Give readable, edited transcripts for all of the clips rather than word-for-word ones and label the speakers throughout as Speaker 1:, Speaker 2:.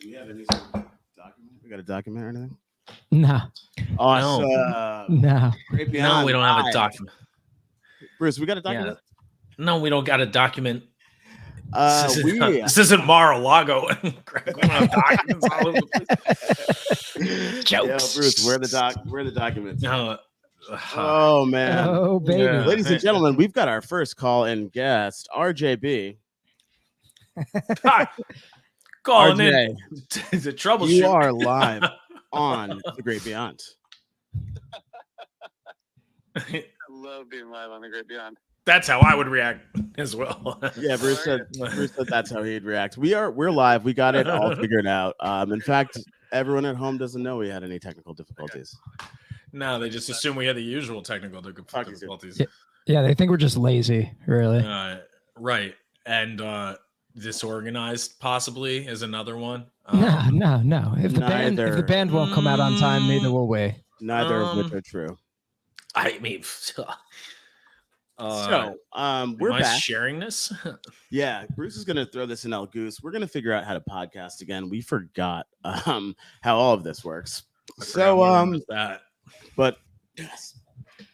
Speaker 1: Do we have any sort of document? We got a document or anything?
Speaker 2: No,
Speaker 1: Awesome.
Speaker 2: no.
Speaker 1: Great
Speaker 3: No,
Speaker 1: beyond.
Speaker 3: we don't have a
Speaker 1: live.
Speaker 3: document.
Speaker 1: Bruce, we got a document?
Speaker 3: No, we don't got a document.
Speaker 1: We
Speaker 3: This isn't Mar-a-Lago. Greg, we don't have documents all over the place.
Speaker 2: Jokes.
Speaker 1: Yo, Bruce, where are the documents?
Speaker 3: No.
Speaker 1: Oh man.
Speaker 2: Oh, baby.
Speaker 3: Yeah.
Speaker 1: Ladies and gentlemen, we've got our first call-in guest, RJB.
Speaker 3: Calling
Speaker 1: RJ,
Speaker 3: in the troubleshoot.
Speaker 1: you are live on The Great Beyond.
Speaker 4: I love being live on The Great Beyond.
Speaker 3: That's how I would react as well.
Speaker 1: Yeah, Bruce said that's how he'd react. We're live. We got it all figured out. In fact, everyone at home doesn't know we had any technical difficulties.
Speaker 3: No, they just assume we had the usual technical difficulties.
Speaker 2: Yeah, they think we're just lazy, really.
Speaker 3: Right. And disorganized possibly is another one.
Speaker 2: No. If the band won't come out on time, neither will we.
Speaker 1: Neither of which are true.
Speaker 3: I mean,
Speaker 1: we're
Speaker 3: am I
Speaker 1: back.
Speaker 3: sharing this?
Speaker 1: Yeah, Bruce is gonna throw this in El Goose. We're gonna figure out how to podcast again. We forgot how all of this works. But yes,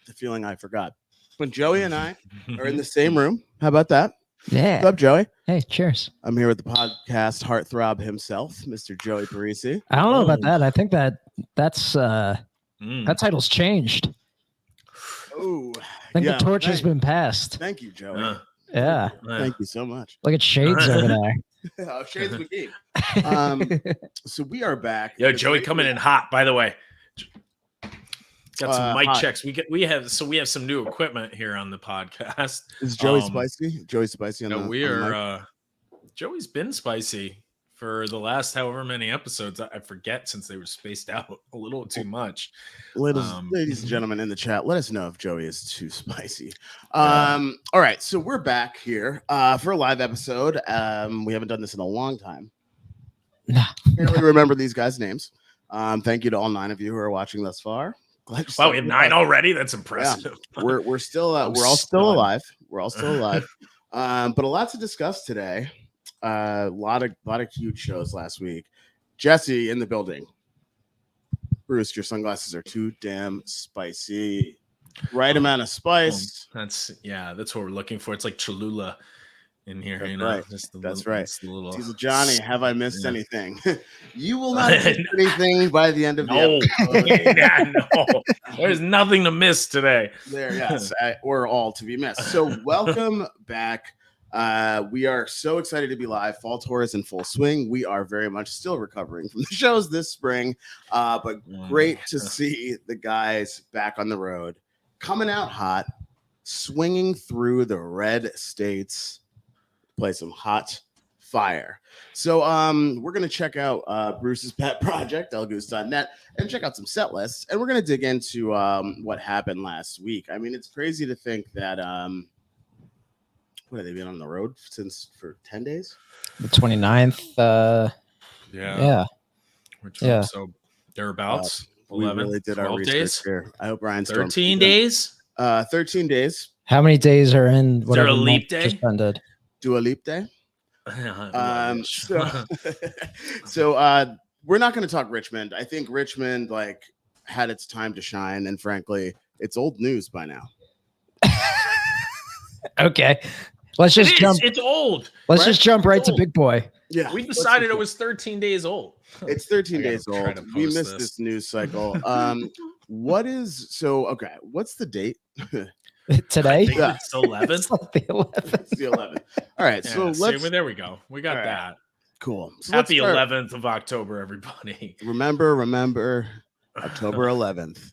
Speaker 1: the feeling I forgot. When Joey and I are in the same room, how about that?
Speaker 2: Yeah.
Speaker 1: What's up, Joey?
Speaker 2: Hey, cheers.
Speaker 1: I'm here with the podcast heartthrob himself, Mr. Joey Parisi.
Speaker 2: I don't know about that. I think that's that title's changed.
Speaker 1: Oh,
Speaker 2: I think the torch has been passed.
Speaker 1: Thank you, Joey.
Speaker 2: Yeah.
Speaker 1: Thank you so much.
Speaker 2: Look at Shades over there.
Speaker 1: Oh, Shades McGee. So we are back.
Speaker 3: Yo, Joey coming in hot, by the way. Got some mic
Speaker 1: hot.
Speaker 3: checks. We have some new equipment here on the podcast.
Speaker 1: Is Joey spicy? Joey spicy on the
Speaker 3: mic? Joey's been spicy for the last however many episodes. I forget since they were spaced out a little too much.
Speaker 1: Ladies and gentlemen in the chat, let us know if Joey is too spicy. All right, so we're back here for a live episode. We haven't done this in a long time.
Speaker 2: Nah.
Speaker 1: Can't really remember these guys' names. Thank you to all 9 of you who are watching thus far.
Speaker 3: Wow, we have 9 already. That's impressive.
Speaker 1: Yeah. We're all still alive. We're all still alive. But a lot to discuss today. A lot of cute shows last week. Jesse in the building. Bruce, your sunglasses are too damn spicy. Right amount of spice.
Speaker 3: That's what we're looking for. It's like Cholula in here,
Speaker 1: That's
Speaker 3: you know.
Speaker 1: Right.
Speaker 3: That's right.
Speaker 1: He's Johnny, have I missed anything? You will not miss anything by the end of the episode.
Speaker 3: No. There's nothing to miss today.
Speaker 1: Yes, or all to be missed. So welcome back. We are so excited to be live. Fall tour is in full swing. We are very much still recovering from the shows this spring, but great to see the guys back on the road, coming out hot, swinging through the red states, play some hot fire. So we're going to check out Bruce's pet project, elgoose.net, and check out some set lists, and we're going to dig into what happened last week. I mean, it's crazy to think that what have they been on the road for 10 days?
Speaker 2: The 29th. Yeah.
Speaker 3: So thereabouts.
Speaker 1: We
Speaker 3: 11,
Speaker 1: really did our research
Speaker 3: days
Speaker 1: here. I hope Ryan
Speaker 3: 13 days.
Speaker 1: 13 days.
Speaker 2: How many days are in
Speaker 3: Is there
Speaker 2: whatever
Speaker 3: a leap
Speaker 2: month
Speaker 3: day?
Speaker 2: just ended?
Speaker 1: Do a leap day. So we're not going to talk Richmond. I think Richmond had its time to shine, and frankly, it's old news by now.
Speaker 2: Okay. Let's just jump.
Speaker 3: It's old.
Speaker 2: Let's just jump right to Big Boy.
Speaker 1: Yeah,
Speaker 3: we decided it was 13 days old.
Speaker 1: It's 13 days old. We missed this news cycle. What's the date?
Speaker 2: Today?
Speaker 3: It's the 11th.
Speaker 2: It's like the 11th.
Speaker 1: It's the 11th. All right, so
Speaker 3: there we go. We got that.
Speaker 1: Cool. So
Speaker 3: Happy 11th of October, everybody.
Speaker 1: Remember October 11th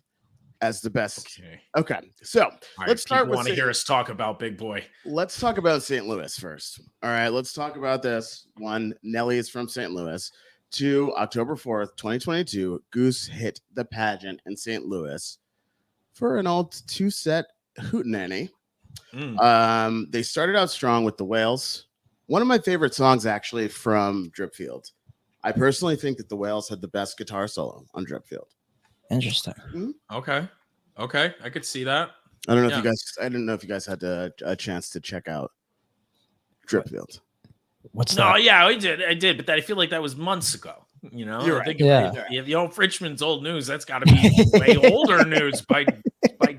Speaker 1: as the best. Okay. So let's start with.
Speaker 3: Want to hear us talk about Big Boy?
Speaker 1: Let's talk about St. Louis first. All right. Let's talk about this. 1, Nelly is from St. Louis. 2, October 4th, 2022, Goose hit the pageant in St. Louis for an old 2-set hootenanny. They started out strong with the Whales. One of my favorite songs, actually, from Dripfield. I personally think that the Whales had the best guitar solo on Dripfield.
Speaker 2: Interesting.
Speaker 1: Mm-hmm.
Speaker 3: Okay, I could see that.
Speaker 1: I don't know if you guys. I didn't know if you guys had a chance to check out Dripfield.
Speaker 2: What's
Speaker 3: No,
Speaker 2: that?
Speaker 3: yeah, I did, but I feel like that was months ago. You know,
Speaker 1: You're
Speaker 3: I
Speaker 1: right.
Speaker 3: think
Speaker 2: Yeah.
Speaker 3: if you know Fritchman's old news, that's got to be way older news by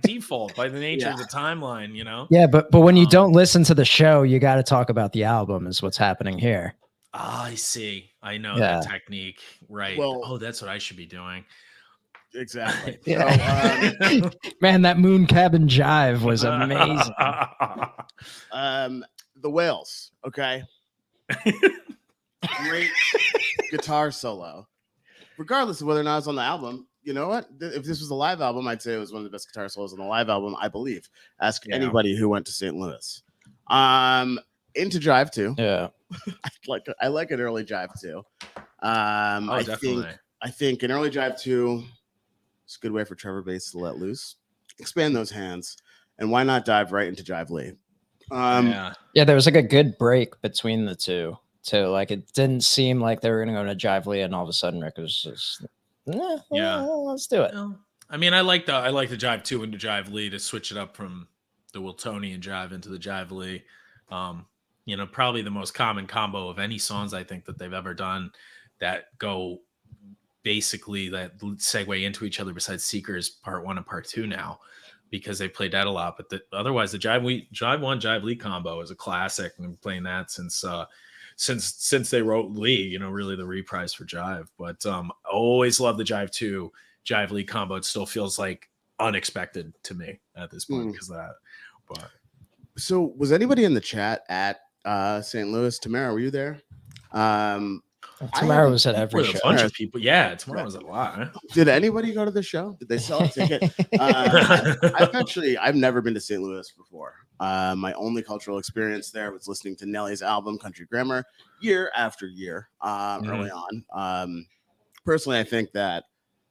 Speaker 3: default, by the nature of the timeline. You know.
Speaker 2: Yeah, but when you don't listen to the show, you got to talk about the album. Is what's happening here.
Speaker 3: I see. I know
Speaker 2: Yeah.
Speaker 3: that technique, right?
Speaker 1: Well-
Speaker 3: oh, that's what I should be doing.
Speaker 1: Exactly.
Speaker 2: Yeah.
Speaker 1: So,
Speaker 2: Man, that Moon Cabin jive was amazing.
Speaker 1: the Whales. Okay. Great guitar solo. Regardless of whether or not it's on the album, you know what? If this was a live album, I'd say it was one of the best guitar solos on the live album, I believe. Ask anybody who went to St. Louis. Into Jive 2.
Speaker 2: Yeah.
Speaker 1: I like an early Jive 2. I
Speaker 3: Definitely.
Speaker 1: think an early Jive 2 is a good way for Trevor Bass to let loose, expand those hands, and why not dive right into Jive Lee?
Speaker 2: Yeah, there was like a good break between the two. So like it didn't seem like they were gonna go to Jive Lee, and all of a sudden Rick was just let's do it.
Speaker 3: Well, I mean, I like the Jive 2 into Jive Lee to switch it up from the Wiltonian Jive into the Jive Lee. You know, probably the most common combo of any songs I think that they've ever done that go basically that segue into each other besides Seekers Part 1 and Part 2 now, because they played that a lot. But otherwise, the Jive 1 Jive Lee combo is a classic, and been playing that since they wrote Lee. You know, really the reprise for Jive. But I always love the Jive 2 Jive Lee combo. It still feels like unexpected to me at this point because of that. But
Speaker 1: so, was anybody in the chat at St. Louis? Tamara, were you there?
Speaker 2: Tomorrow was at every show.
Speaker 3: A bunch of people. Yeah, tomorrow was a lot. Huh?
Speaker 1: Did anybody go to the show? Did they sell a ticket? I've never been to St. Louis before. My only cultural experience there was listening to Nelly's album Country Grammar year after year early on. Personally, I think that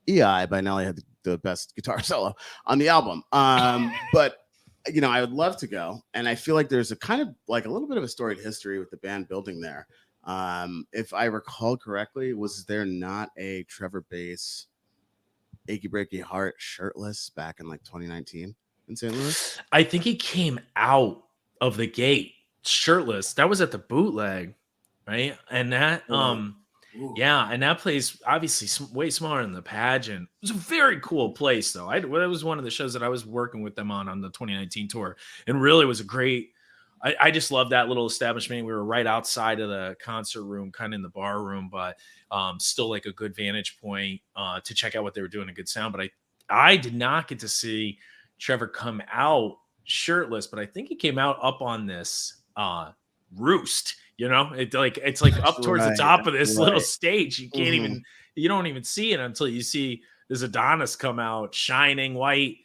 Speaker 1: EI by Nelly had the best guitar solo on the album. But you know, I would love to go, and I feel like there's a kind of like a little bit of a storied history with the band building there. If I recall correctly, was there not a Trevor Bass Achy Breaky Heart shirtless back in like 2019 in St. Louis?
Speaker 3: I think he came out of the gate shirtless. That was at the bootleg, right? And that yeah, and that place obviously way smaller than the pageant. It was a very cool place, though. That was one of the shows that I was working with them on the 2019 tour, and really was a great. I just love that little establishment. We were right outside of the concert room, kind of in the bar room, but still like a good vantage point to check out what they were doing, a good sound. But I did not get to see Trevor come out shirtless, but I think he came out up on this roost. You know, it's like up towards the top of this little stage. You can't you don't even see it until you see this Adonis come out shining white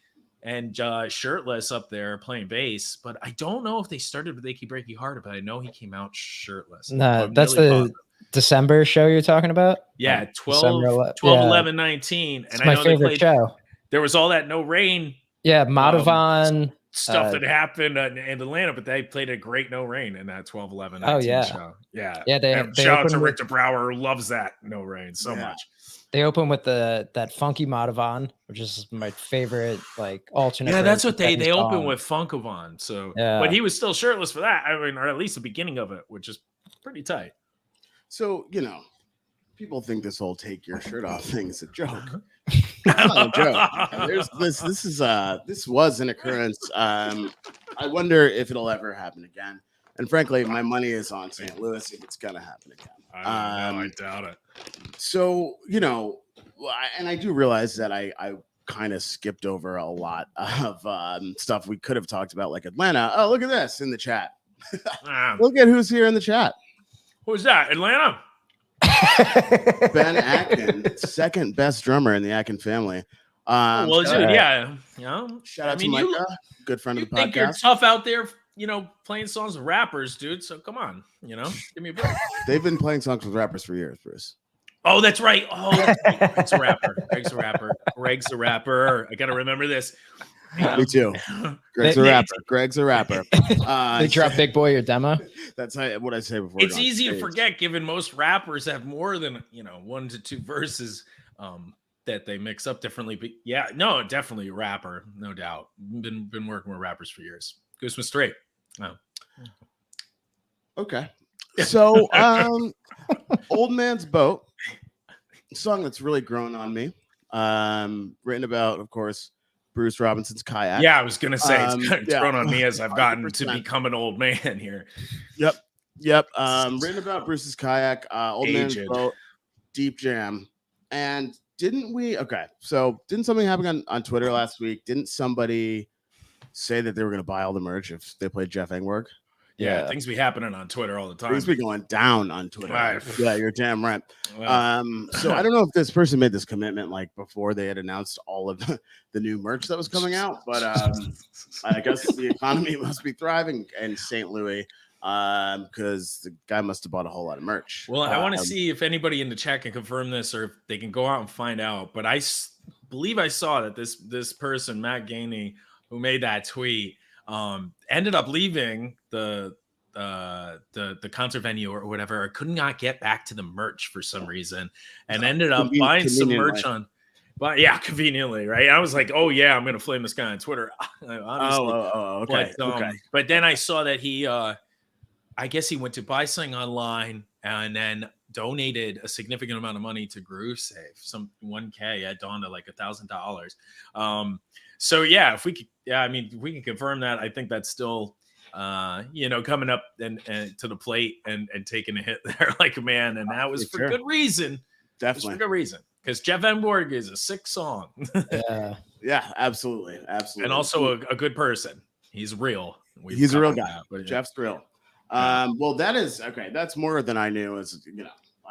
Speaker 3: and shirtless up there playing bass. But I don't know if they started with Achy Breaky Heart, but I know he came out shirtless.
Speaker 2: No, that's the December show you're talking about?
Speaker 3: Yeah,
Speaker 2: 12,
Speaker 3: 11, 19.
Speaker 2: It's my favorite show.
Speaker 3: There was all that No Rain.
Speaker 2: Yeah, Madhavan.
Speaker 3: Stuff that happened in Atlanta, but they played a great No Rain in that 12, 11, 19 show. Yeah.
Speaker 2: They
Speaker 3: shout out to Richter Brower, who loves that No Rain so much.
Speaker 2: They open with that funky Madhavan, which is my favorite, like alternate.
Speaker 3: Yeah, that's what they open with Funkavon. So, but he was still shirtless for that. I mean, or at least the beginning of it, which is pretty tight.
Speaker 1: So, you know, people think this whole take your shirt off thing is a joke. It's not a joke. This was an occurrence. I wonder if it'll ever happen again. And frankly, my money is on St. Louis if it's gonna happen again.
Speaker 3: I doubt it.
Speaker 1: So, you know, and I do realize that I kind of skipped over a lot of stuff we could have talked about, like Atlanta. Oh, look at this in the chat. Look at who's here in the chat.
Speaker 3: Who's that? Atlanta?
Speaker 1: Ben Atkin, second best drummer in the Atkin family.
Speaker 3: Well, dude, yeah. You know,
Speaker 1: shout out to Micah, good friend of the podcast.
Speaker 3: Think you're tough out there, you know, playing songs with rappers, dude. So come on, you know, give me a break.
Speaker 1: They've been playing songs with rappers for years, Bruce.
Speaker 3: Oh, that's right. Oh, that's right. Greg's a rapper. Greg's a rapper. I got to remember this.
Speaker 1: Me too. Greg's a rapper.
Speaker 2: They drop Big Boy your demo.
Speaker 1: That's what I say before.
Speaker 3: It's easy to forget, given most rappers have more than 1 to 2 verses that they mix up differently. But yeah, no, definitely a rapper, no doubt. Been working with rappers for years. Goes with straight. Oh.
Speaker 1: Okay. So, Old Man's Boat, a song that's really grown on me. Written about, of course, Bruce Robinson's kayak.
Speaker 3: Yeah, I was gonna say it's grown on me as I've gotten 100%. To become an old man here.
Speaker 1: Yep. Written about Bruce's kayak, Old Man's Boat, deep jam. And didn't something happen on Twitter last week? Didn't somebody say that they were going to buy all the merch if they played Jeff Engborg?
Speaker 3: Yeah, things be happening on Twitter all the time.
Speaker 1: Things be going down on Twitter.
Speaker 3: Right.
Speaker 1: Yeah, you're damn right.
Speaker 3: Wow.
Speaker 1: So I don't know if this person made this commitment like before they had announced all of the new merch that was coming out, but I guess the economy must be thriving in St. Louis because the guy must have bought a whole lot of merch.
Speaker 3: Well, I want to see if anybody in the chat can confirm this or if they can go out and find out. But I believe I saw that this person, Matt Gainey, who made that tweet, ended up leaving the concert venue or whatever, or could not get back to the merch for some reason, and ended up buying some merch on. But yeah, conveniently, right? I was like, oh yeah, I'm gonna flame this guy on Twitter.
Speaker 1: Okay.
Speaker 3: But then I saw that he, I guess he went to buy something online and then donated a significant amount of money to Groove Safe, some 1K at dawn to like $1,000. So yeah, if we could, we can confirm that. I think that's still, coming up and to the plate and taking a hit there like a man, and that was for good reason.
Speaker 1: Definitely
Speaker 3: for good reason, because Jeff Engborg is a sick song.
Speaker 1: Yeah, absolutely,
Speaker 3: and also a good person. He's real.
Speaker 1: He's a real guy. Jeff's real. Well, that is okay. That's more than I knew. I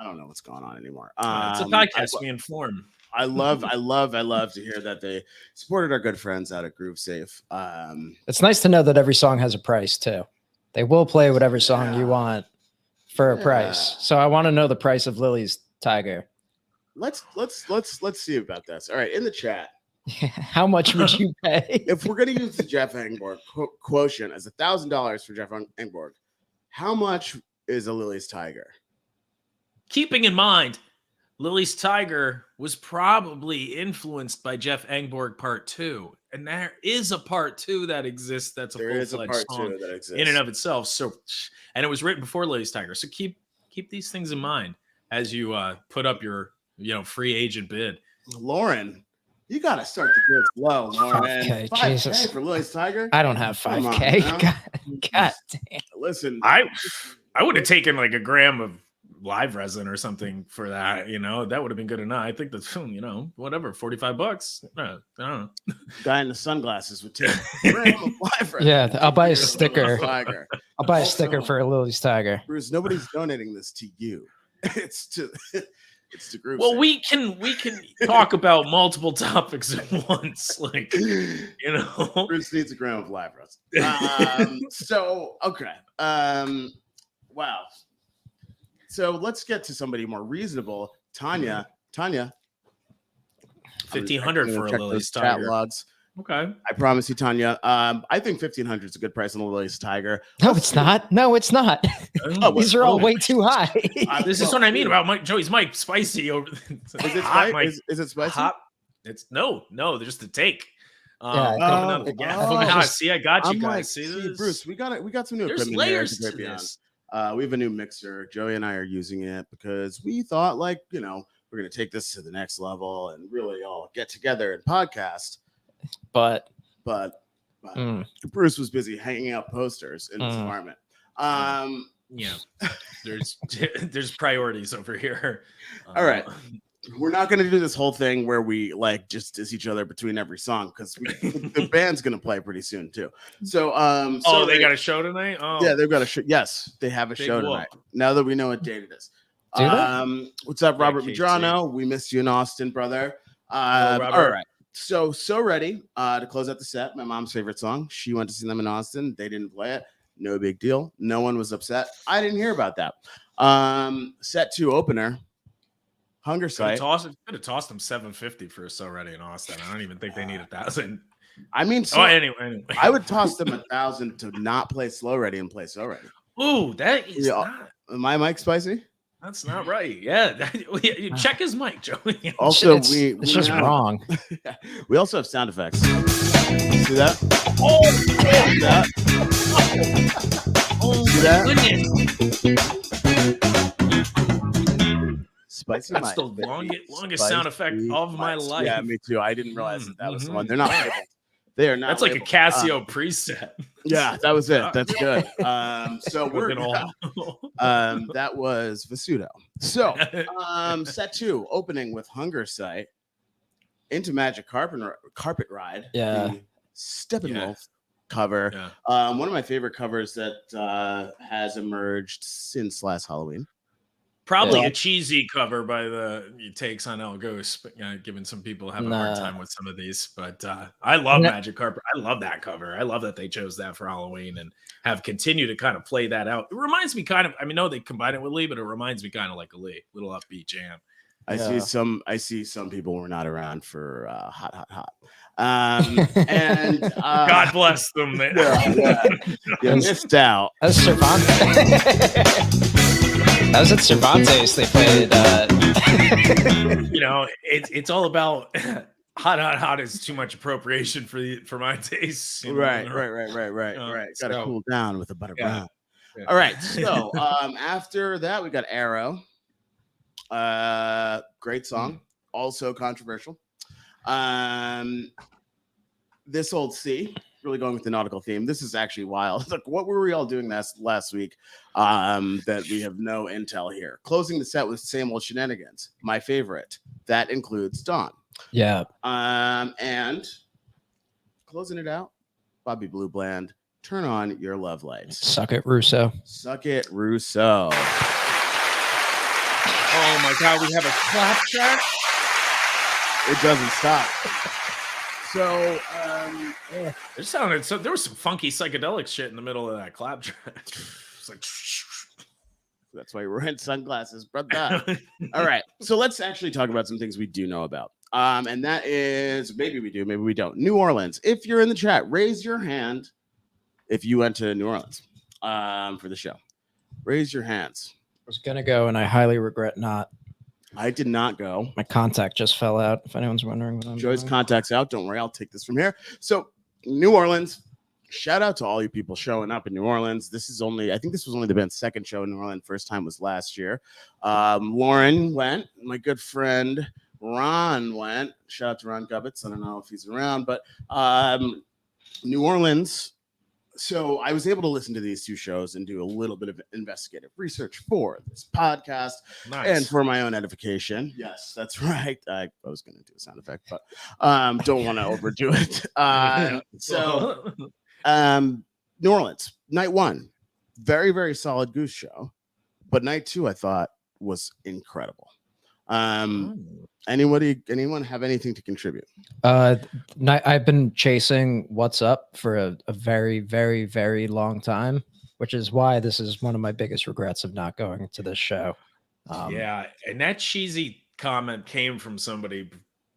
Speaker 1: don't know what's going on anymore.
Speaker 3: It's a podcast. We inform.
Speaker 1: I love to hear that they supported our good friends out at Groove Safe.
Speaker 2: It's nice to know that every song has a price too. They will play whatever song you want for a price. So I want to know the price of Lily's Tiger.
Speaker 1: Let's see about this. All right, in the chat.
Speaker 2: How much would you pay?
Speaker 1: If we're going to use the Jeff Engborg quotient as $1,000 for Jeff Engborg, how much is a Lily's Tiger?
Speaker 3: Keeping in mind, Lily's Tiger was probably influenced by Jeff Engborg Part 2. And there is a Part 2 that exists that's a full-fledged song that exists in and of itself. So, and it was written before Lily's Tiger. So keep these things in mind as you put up your free agent bid.
Speaker 1: Lauren, you got to start the bid low, Lauren.
Speaker 2: 5K, Jesus.
Speaker 1: For Lily's Tiger?
Speaker 2: I don't have 5K. God damn.
Speaker 1: Listen.
Speaker 3: I would have taken like a gram of live resin or something for that. That would have been good enough. I think that's, whatever, $45. I don't know.
Speaker 1: Guy in the sunglasses would take a gram of live resin.
Speaker 2: Yeah, I'll buy a sticker. I'll buy a sticker for a Lily's Tiger.
Speaker 1: Bruce, nobody's donating this to you. It's to Groove.
Speaker 3: Well, we can talk about multiple topics at once, like
Speaker 1: Bruce needs a gram of live resin. So okay, wow. So let's get to somebody more reasonable. Tanya,
Speaker 3: $1,500 for a Lily's Tiger.
Speaker 1: Logs.
Speaker 3: Okay,
Speaker 1: I promise you, Tanya. I think $1,500 is a good price on the Lily's Tiger.
Speaker 2: No, it's not. No, it's not. These are all way too high.
Speaker 3: This is what I mean about Joey's mic. Spicy over.
Speaker 1: Is it hot? Is it spicy?
Speaker 3: Hot. It's no. They're just a take.
Speaker 2: See,
Speaker 3: I got you guys.
Speaker 1: See, Bruce, we got some new
Speaker 3: There's
Speaker 1: equipment
Speaker 3: layers
Speaker 1: here
Speaker 3: to this.
Speaker 1: We have a new mixer. Joey and I are using it because we thought, we're going to take this to the next level and really all get together and podcast.
Speaker 2: But
Speaker 1: Bruce was busy hanging out posters in his apartment.
Speaker 3: There's priorities over here.
Speaker 1: All right. We're not going to do this whole thing where we just diss each other between every song because the band's going to play pretty soon too. So,
Speaker 3: they got a show tonight. Oh,
Speaker 1: yeah, they've got a show. Yes, they have a show tonight. Now that we know what date it is. What's up, Robert Madrano? We missed you in Austin, brother. All right. So ready to close out the set. My mom's favorite song. She went to see them in Austin. They didn't play it. No big deal. No one was upset. I didn't hear about that. Set 2 opener. Hunger Site.
Speaker 3: Could have tossed them $750 for So Ready in Austin. I don't even think they need $1,000.
Speaker 1: I mean,
Speaker 3: anyway.
Speaker 1: I would toss them $1,000 to not play Slow Ready and play So Ready.
Speaker 3: Ooh, that is not.
Speaker 1: My mic spicy?
Speaker 3: That's not right. Yeah, check his mic, Joey.
Speaker 1: Also,
Speaker 2: it's just wrong.
Speaker 1: We also have sound effects. See that?
Speaker 3: Oh,
Speaker 1: see that?
Speaker 3: oh,
Speaker 1: See that?
Speaker 3: Goodness.
Speaker 1: Spicy.
Speaker 3: That's the longest sound effect of my life.
Speaker 1: Yeah, me too. I didn't realize that was the one. They're not labeled. They are not.
Speaker 3: That's
Speaker 1: labeled.
Speaker 3: like a Casio preset.
Speaker 1: Yeah, that was it. That's good. So we're that was Vasudo. So set 2 opening with Hunger Sight into Magic Carpet Ride.
Speaker 2: Yeah,
Speaker 1: the Steppenwolf cover. Yeah. One of my favorite covers that has emerged since last Halloween.
Speaker 3: Probably a cheesy cover by the takes on El Ghost, but giving some people have a hard time with some of these. But I love Magic Carpet. I love that cover. I love that they chose that for Halloween and have continued to kind of play that out. It reminds me kind of, I mean, no, they combine it with Lee, but it reminds me kind of like a Lee, little upbeat jam.
Speaker 1: I see some people were not around for hot. And
Speaker 3: God bless them.
Speaker 1: You missed out.
Speaker 2: That's Cervantes. That was at Cervantes. They played.
Speaker 3: It's all about hot is too much appropriation for my taste.
Speaker 1: Right. Got to cool down with a butter brown. Yeah. All right. So after that, we got Arrow. Great song, also controversial. This Old Sea, really going with the nautical theme. This is actually wild. Like, what were we all doing last week? That we have no intel here. Closing the set with Same Old Shenanigans, my favorite. That includes Dawn.
Speaker 2: Yeah.
Speaker 1: And closing it out, Bobby Blue Bland. Turn on your love lights.
Speaker 2: Suck it, Russo.
Speaker 1: Suck it, Russo.
Speaker 3: Oh my God, we have a clap track.
Speaker 1: It doesn't stop. So,
Speaker 3: there was some funky psychedelic shit in the middle of that clap track. It's like,
Speaker 1: that's why we're in sunglasses, brother. All right, so let's actually talk about some things we do know about. And that is, maybe we do, maybe we don't. New Orleans. If you're in the chat, raise your hand if you went to New Orleans for the show. Raise your hands.
Speaker 2: I was gonna go, and I highly regret not.
Speaker 1: I did not go.
Speaker 2: My contact just fell out. If anyone's wondering what I'm
Speaker 1: Joy's
Speaker 2: doing.
Speaker 1: contact's out. Don't worry, I'll take this from here. So, New Orleans. Shout out to all you people showing up in New Orleans. I think this was only the band's second show in New Orleans. First time was last year. Lauren went. My good friend Ron went. Shout out to Ron Gubbets. I don't know if he's around, but New Orleans. So I was able to listen to these two shows and do a little bit of investigative research for this podcast and for my own edification. Yes, that's right. I was going to do a sound effect, but don't want to overdo it. New Orleans, night 1, very, very solid Goose show. But night 2, I thought was incredible. Anyone have anything to contribute?
Speaker 2: I've been chasing What's Up for a very, very, very long time, which is why this is one of my biggest regrets of not going to this show.
Speaker 3: And that cheesy comment came from somebody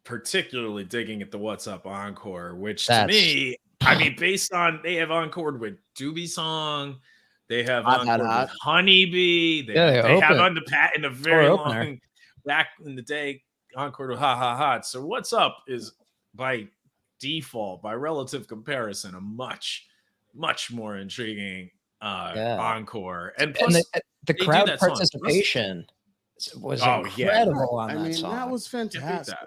Speaker 3: particularly digging at the What's Up encore, which to me, I mean, based on they have encored with Doobie Song, they have encored with Honeybee, they have on the Pat in a very long back in the day. Encore to Ha Ha Ha. So What's Up is by default, by relative comparison, a much, much more intriguing encore. And plus,
Speaker 2: the crowd participation was incredible on that song.
Speaker 1: That was fantastic.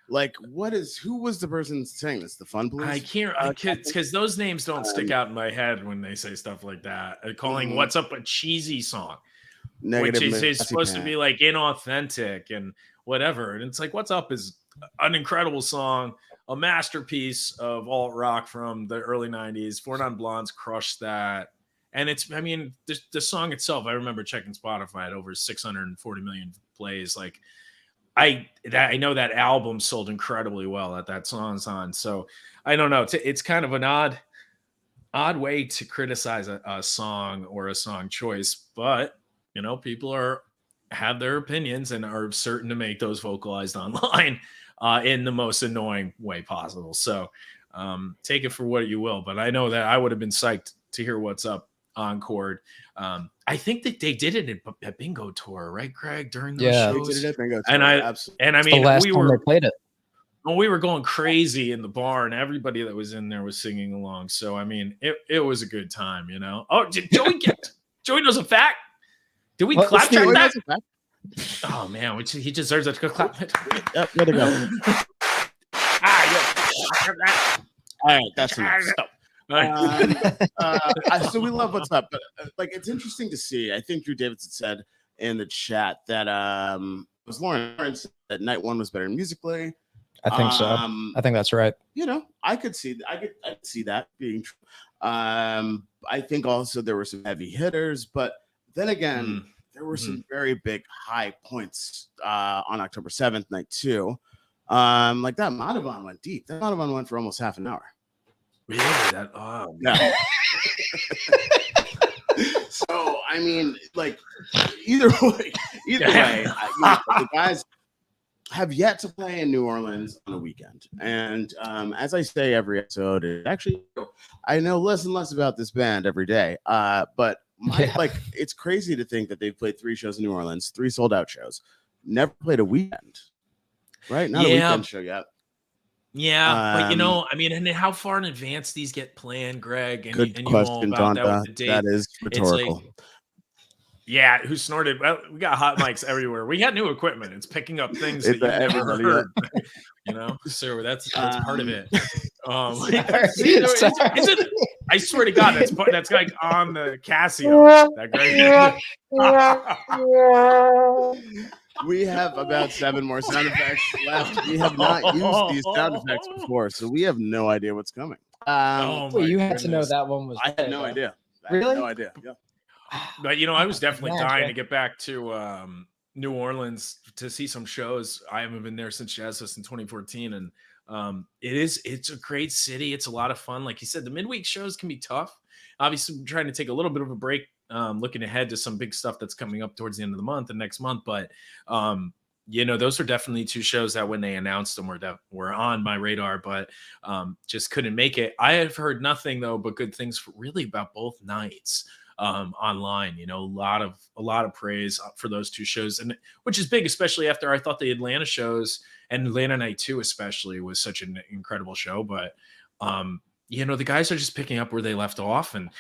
Speaker 1: Like, who was the person saying this? The Fun Blues?
Speaker 3: I can't, because those names don't stick out in my head when they say stuff like that. Calling What's Up a cheesy song, which is supposed to be like inauthentic and whatever. And it's like, What's Up is an incredible song, a masterpiece of alt rock from the early 90s. Four Non Blondes crushed that. And the song itself, I remember checking Spotify at over 640 million plays. Like, I know that album sold incredibly well that song's on. So I don't know. It's kind of an odd way to criticize a song or a song choice, but people have their opinions and are certain to make those vocalized online in the most annoying way possible. So take it for what you will. But I know that I would have been psyched to hear What's Up encored. I think that they did it at Bingo Tour, right, Craig? During those shows,
Speaker 1: they did it at Bingo Tour.
Speaker 3: And I mean,
Speaker 2: we played it.
Speaker 3: Well, we were going crazy in the bar, and everybody that was in there was singing along. So I mean, it was a good time, Oh, did Joey Joey knows a fact? Did we clap track that? Oh man, he deserves a clap.
Speaker 1: Yep, way to go. All right, that's enough. So we love what's up, but like it's interesting to see. I think Drew Davidson said in the chat that it was Lawrence that night one was better musically.
Speaker 2: I think so. I think that's right.
Speaker 1: You know, I could see that being true. I think also there were some heavy hitters, but then again, there were some very big high points on October 7th, night 2. Like that Madhavan went deep. That Madhavan went for almost half an hour.
Speaker 3: Really?
Speaker 1: Yeah. So I mean, like either way, the guys have yet to play in New Orleans on the weekend. And as I say every episode, I know less and less about this band every day. But like it's crazy to think that they've played 3 shows in New Orleans, 3 sold out shows, never played a weekend. Right? Not a weekend show yet.
Speaker 3: Yeah, but you know, I mean, and how far in advance these get planned, Greg? And
Speaker 1: good
Speaker 3: you
Speaker 1: question,
Speaker 3: know about
Speaker 1: Donda. That is rhetorical.
Speaker 3: Yeah, who snorted? Well, we got hot mics everywhere. We got new equipment. It's picking up things that you've never heard. You know, so that's part of it. I swear to God, that's like on the Casio. That great.
Speaker 1: We have about 7 more sound effects left. We have not used these sound effects before, so we have no idea what's coming.
Speaker 2: You had to know that one was.
Speaker 1: I had no idea.
Speaker 2: Really?
Speaker 1: I had no idea. Yeah.
Speaker 3: But you know, I was definitely dying to get back to New Orleans to see some shows. I haven't been there since Jazz Fest in 2014, and it's a great city. It's a lot of fun. Like you said, the midweek shows can be tough. Obviously, we're trying to take a little bit of a break, looking ahead to some big stuff that's coming up towards the end of the month and next month. But you know, those are definitely 2 shows that when they announced them were on my radar, but just couldn't make it. I have heard nothing though but good things really about both nights. Online, you know, a lot of praise for those 2 shows, and which is big, especially after I thought the Atlanta shows and Atlanta night 2 especially was such an incredible show. But you know, the guys are just picking up where they left off, and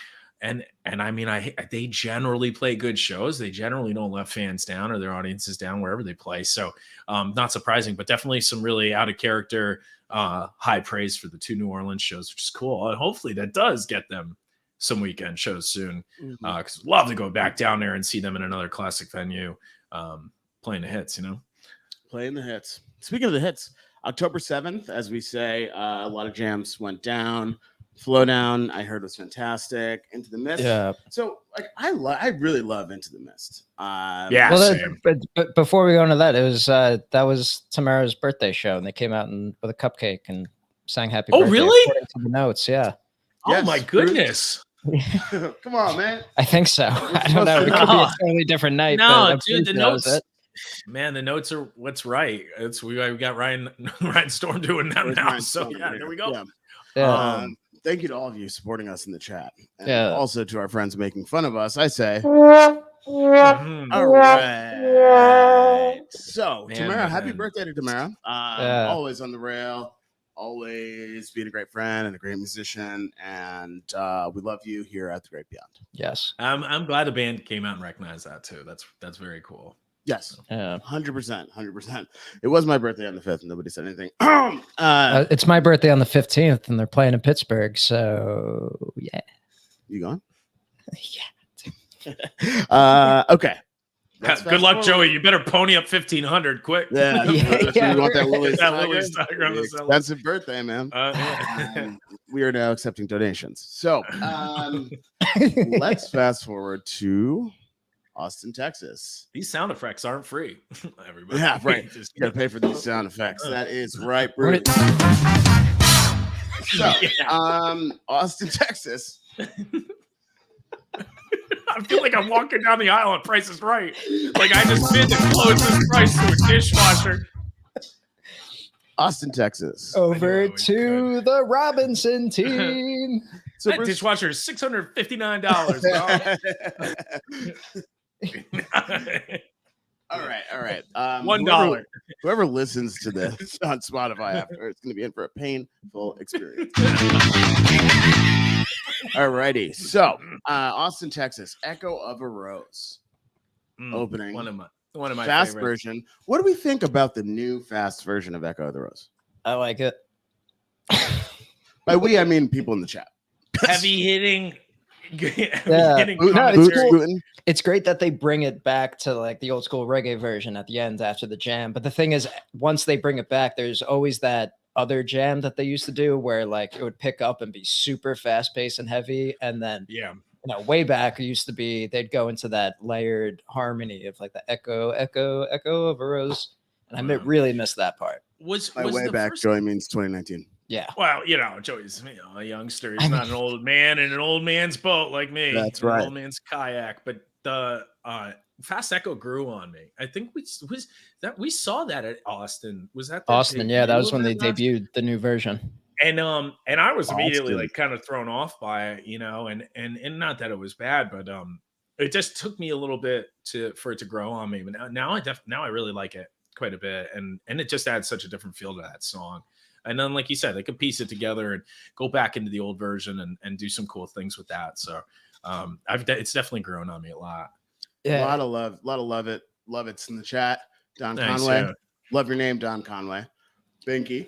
Speaker 3: I mean, they generally play good shows. They generally don't let fans down or their audiences down wherever they play. So not surprising, but definitely some really out of character high praise for the 2 New Orleans shows, which is cool. And hopefully that does get them some weekend shows soon, because love to go back down there and see them in another classic venue, playing the hits. You know,
Speaker 1: playing the hits. Speaking of the hits, October 7th, as we say, a lot of jams went down. Flow Down, I heard was fantastic. Into the Mist. Yeah. So like I really love Into the Mist.
Speaker 2: But before we go into that, it was that was Tamara's birthday show, and they came out with a cupcake and sang Happy Birthday.
Speaker 3: Oh, really?
Speaker 2: According to the notes, yeah.
Speaker 3: Oh my goodness.
Speaker 1: Come on, man.
Speaker 2: I think so. I don't know. It could be a totally different night.
Speaker 3: No, dude, the notes. Man, the notes are what's right. We got Ryan Storm doing them now. So yeah, there we go.
Speaker 2: Yeah.
Speaker 1: Thank you to all of you supporting us in the chat. And also to our friends making fun of us. I say. All right. So, Tamara, happy birthday to Tamara. Always on the rail. Always being a great friend and a great musician, and we love you here at the Great Beyond.
Speaker 2: Yes,
Speaker 3: I'm glad the band came out and recognized that too. That's very cool.
Speaker 1: Yes, 100%. It was my birthday on the 5th, and nobody said anything.
Speaker 2: It's my birthday on the 15th, and they're playing in Pittsburgh. So yeah,
Speaker 1: you going?
Speaker 2: Yeah.
Speaker 1: Okay.
Speaker 3: Good luck, Joey. You better pony up 1,500 quick.
Speaker 1: Yeah, we want that Willie's
Speaker 3: Tiger on the
Speaker 1: expensive birthday, man. We are now accepting donations. So let's fast forward to Austin, Texas.
Speaker 3: These sound effects aren't free. Everybody.
Speaker 1: Yeah, right. Just gotta pay for these sound effects. That is right, Bruce. So, Austin, Texas.
Speaker 3: I feel like I'm walking down the aisle and Price is Right. Like I just bid the closest price to a dishwasher.
Speaker 1: Austin, Texas.
Speaker 2: Over to the Robinson team.
Speaker 3: So that dishwasher is $659.
Speaker 1: All right.
Speaker 3: $1.
Speaker 1: Whoever listens to this on Spotify after, it's going to be in for a painful experience. Alrighty. So, Austin, Texas, Echo of a Rose opening.
Speaker 3: One of my One of my
Speaker 1: fast
Speaker 3: favorites.
Speaker 1: version. What do we think about the new fast version of Echo of the Rose?
Speaker 2: I like it.
Speaker 1: By we, I mean people in the chat.
Speaker 3: Heavy hitting.
Speaker 2: It's great that they bring it back to like the old school reggae version at the end after the jam. But the thing is, once they bring it back, there's always that other jam that they used to do where like it would pick up and be super fast paced and heavy. And then, way back it used to be they'd go into that layered harmony of like the echo, echo, echo of a rose. And I really missed that part.
Speaker 1: By way back, Joey means 2019.
Speaker 2: Yeah.
Speaker 3: Well, Joey's a youngster. He's not an old man in an old man's boat like me.
Speaker 1: That's right.
Speaker 3: An old man's kayak. But the Fast Echo grew on me. I think we saw that at Austin. Was that
Speaker 2: Austin? Yeah, that was when they debuted the new version.
Speaker 3: And I was immediately like kind of thrown off by it, and not that it was bad, but it just took me a little bit for it to grow on me. But now I really like it quite a bit, and it just adds such a different feel to that song. And then, like you said, they could piece it together and go back into the old version and do some cool things with that. So it's definitely grown on me a lot.
Speaker 1: Yeah. A lot of love it. Love it's in the chat. Don Conway. Yeah. Love your name, Don Conway. Binky.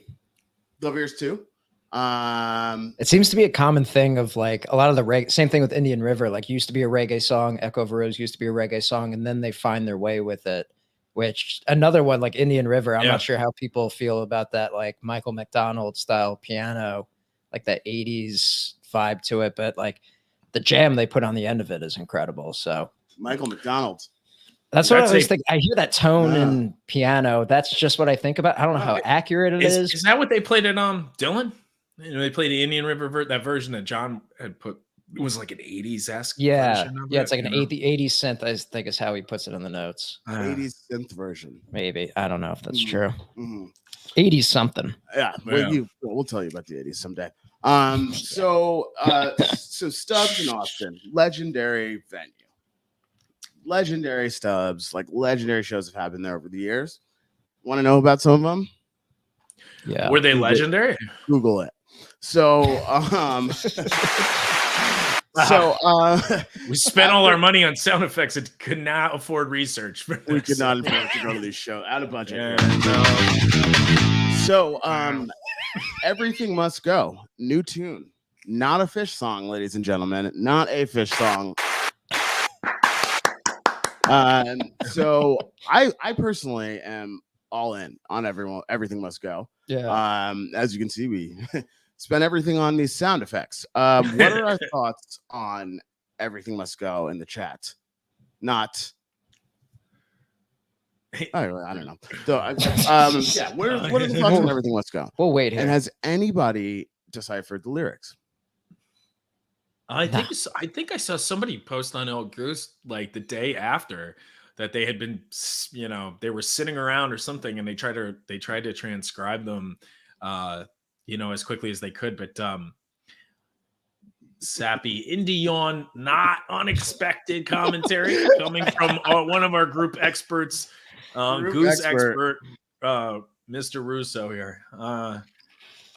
Speaker 1: Love yours too.
Speaker 2: It seems to be a common thing of like a lot of the reggae. Same thing with Indian River. Like used to be a reggae song. Echo of a Rose used to be a reggae song, and then they find their way with it. Which another one like Indian River, I'm not sure how people feel about that, like Michael McDonald style piano, like that 80s vibe to it. But like the jam they put on the end of it is incredible. So
Speaker 1: Michael McDonald.
Speaker 2: That's what I was thinking. I hear that tone in piano. That's just what I think about. I don't know how accurate it is.
Speaker 3: Is that what they played at Dylan? They played the Indian River, that version that John had put. It was like an 80s-esque version of
Speaker 2: it's like an 80s synth, I think is how he puts it in the notes.
Speaker 1: 80s synth version.
Speaker 2: Maybe. I don't know if that's true. 80s something.
Speaker 1: Yeah. We'll tell you about the 80s someday. So Stubbs in Austin, legendary venue. Legendary Stubbs, like legendary shows have happened there over the years. Want to know about some of them?
Speaker 2: Yeah.
Speaker 3: Were they legendary?
Speaker 1: Google it. So
Speaker 3: we spent all our money on sound effects and could not afford research.
Speaker 1: We could not afford to go to these shows out of budget. So Everything Must Go, new tune, not a Fish song, ladies and gentlemen, not a Fish song. So I personally am all in on Everything Must Go.
Speaker 2: Yeah.
Speaker 1: As you can see, we spent everything on these sound effects. What are our thoughts on Everything Must Go in the chat? Not. I don't know. So, what are the thoughts on Everything Must Go?
Speaker 2: We'll wait here.
Speaker 1: And has anybody deciphered the lyrics?
Speaker 3: I think I saw somebody post on El Goose like the day after that they had been, they were sitting around or something, and they tried to transcribe them, as quickly as they could. But sappy indie yawn, not unexpected commentary coming from one of our group experts, Goose expert, Mr. Russo here.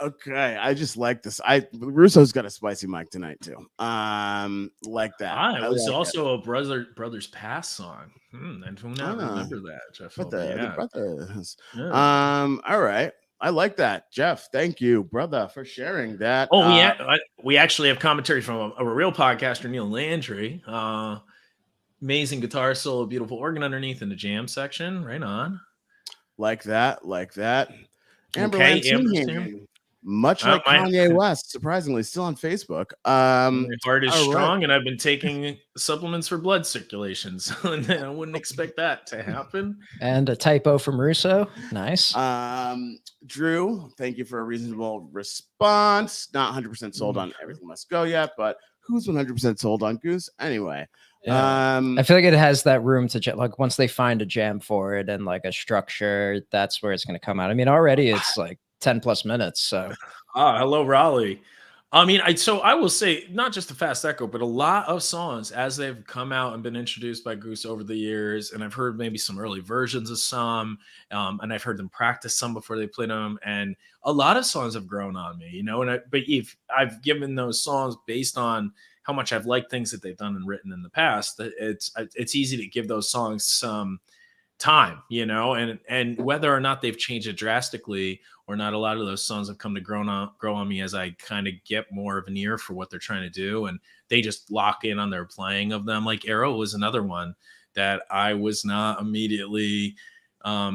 Speaker 1: Okay, I just like this. Russo's got a spicy mic tonight too. Like that.
Speaker 3: It was also a Brothers Pass song. I do not remember that, Jeff.
Speaker 1: The brothers. Yeah. All right. I like that, Jeff. Thank you, brother, for sharing that.
Speaker 3: We actually have commentary from a real podcaster, Neil Landry. Amazing guitar solo, beautiful organ underneath in the jam section. Right on.
Speaker 1: Like that. Amber
Speaker 3: okay,
Speaker 1: Lansing, much like Kanye West, surprisingly, still on Facebook.
Speaker 3: My heart is strong, and I've been taking supplements for blood circulation, so I wouldn't expect that to happen.
Speaker 2: And a typo from Russo. Nice.
Speaker 1: Drew, thank you for a reasonable response. Not 100% sold on Everything Must Go yet, but who's 100% sold on Goose? Anyway.
Speaker 2: Yeah. I feel like it has that room to like once they find a jam for it and like a structure, that's where it's going to come out. I mean, already it's like 10 plus minutes. So,
Speaker 3: hello, Raleigh. I mean, I will say not just the Fast Echo, but a lot of songs as they've come out and been introduced by Goose over the years. And I've heard maybe some early versions of some, and I've heard them practice some before they played them. And a lot of songs have grown on me, but if I've given those songs based on how much I've liked things that they've done and written in the past, it's easy to give those songs some time, and whether or not they've changed it drastically or not, a lot of those songs have come to grow on me as I kind of get more of an ear for what they're trying to do, and they just lock in on their playing of them. Like Arrow was another one that I was not immediately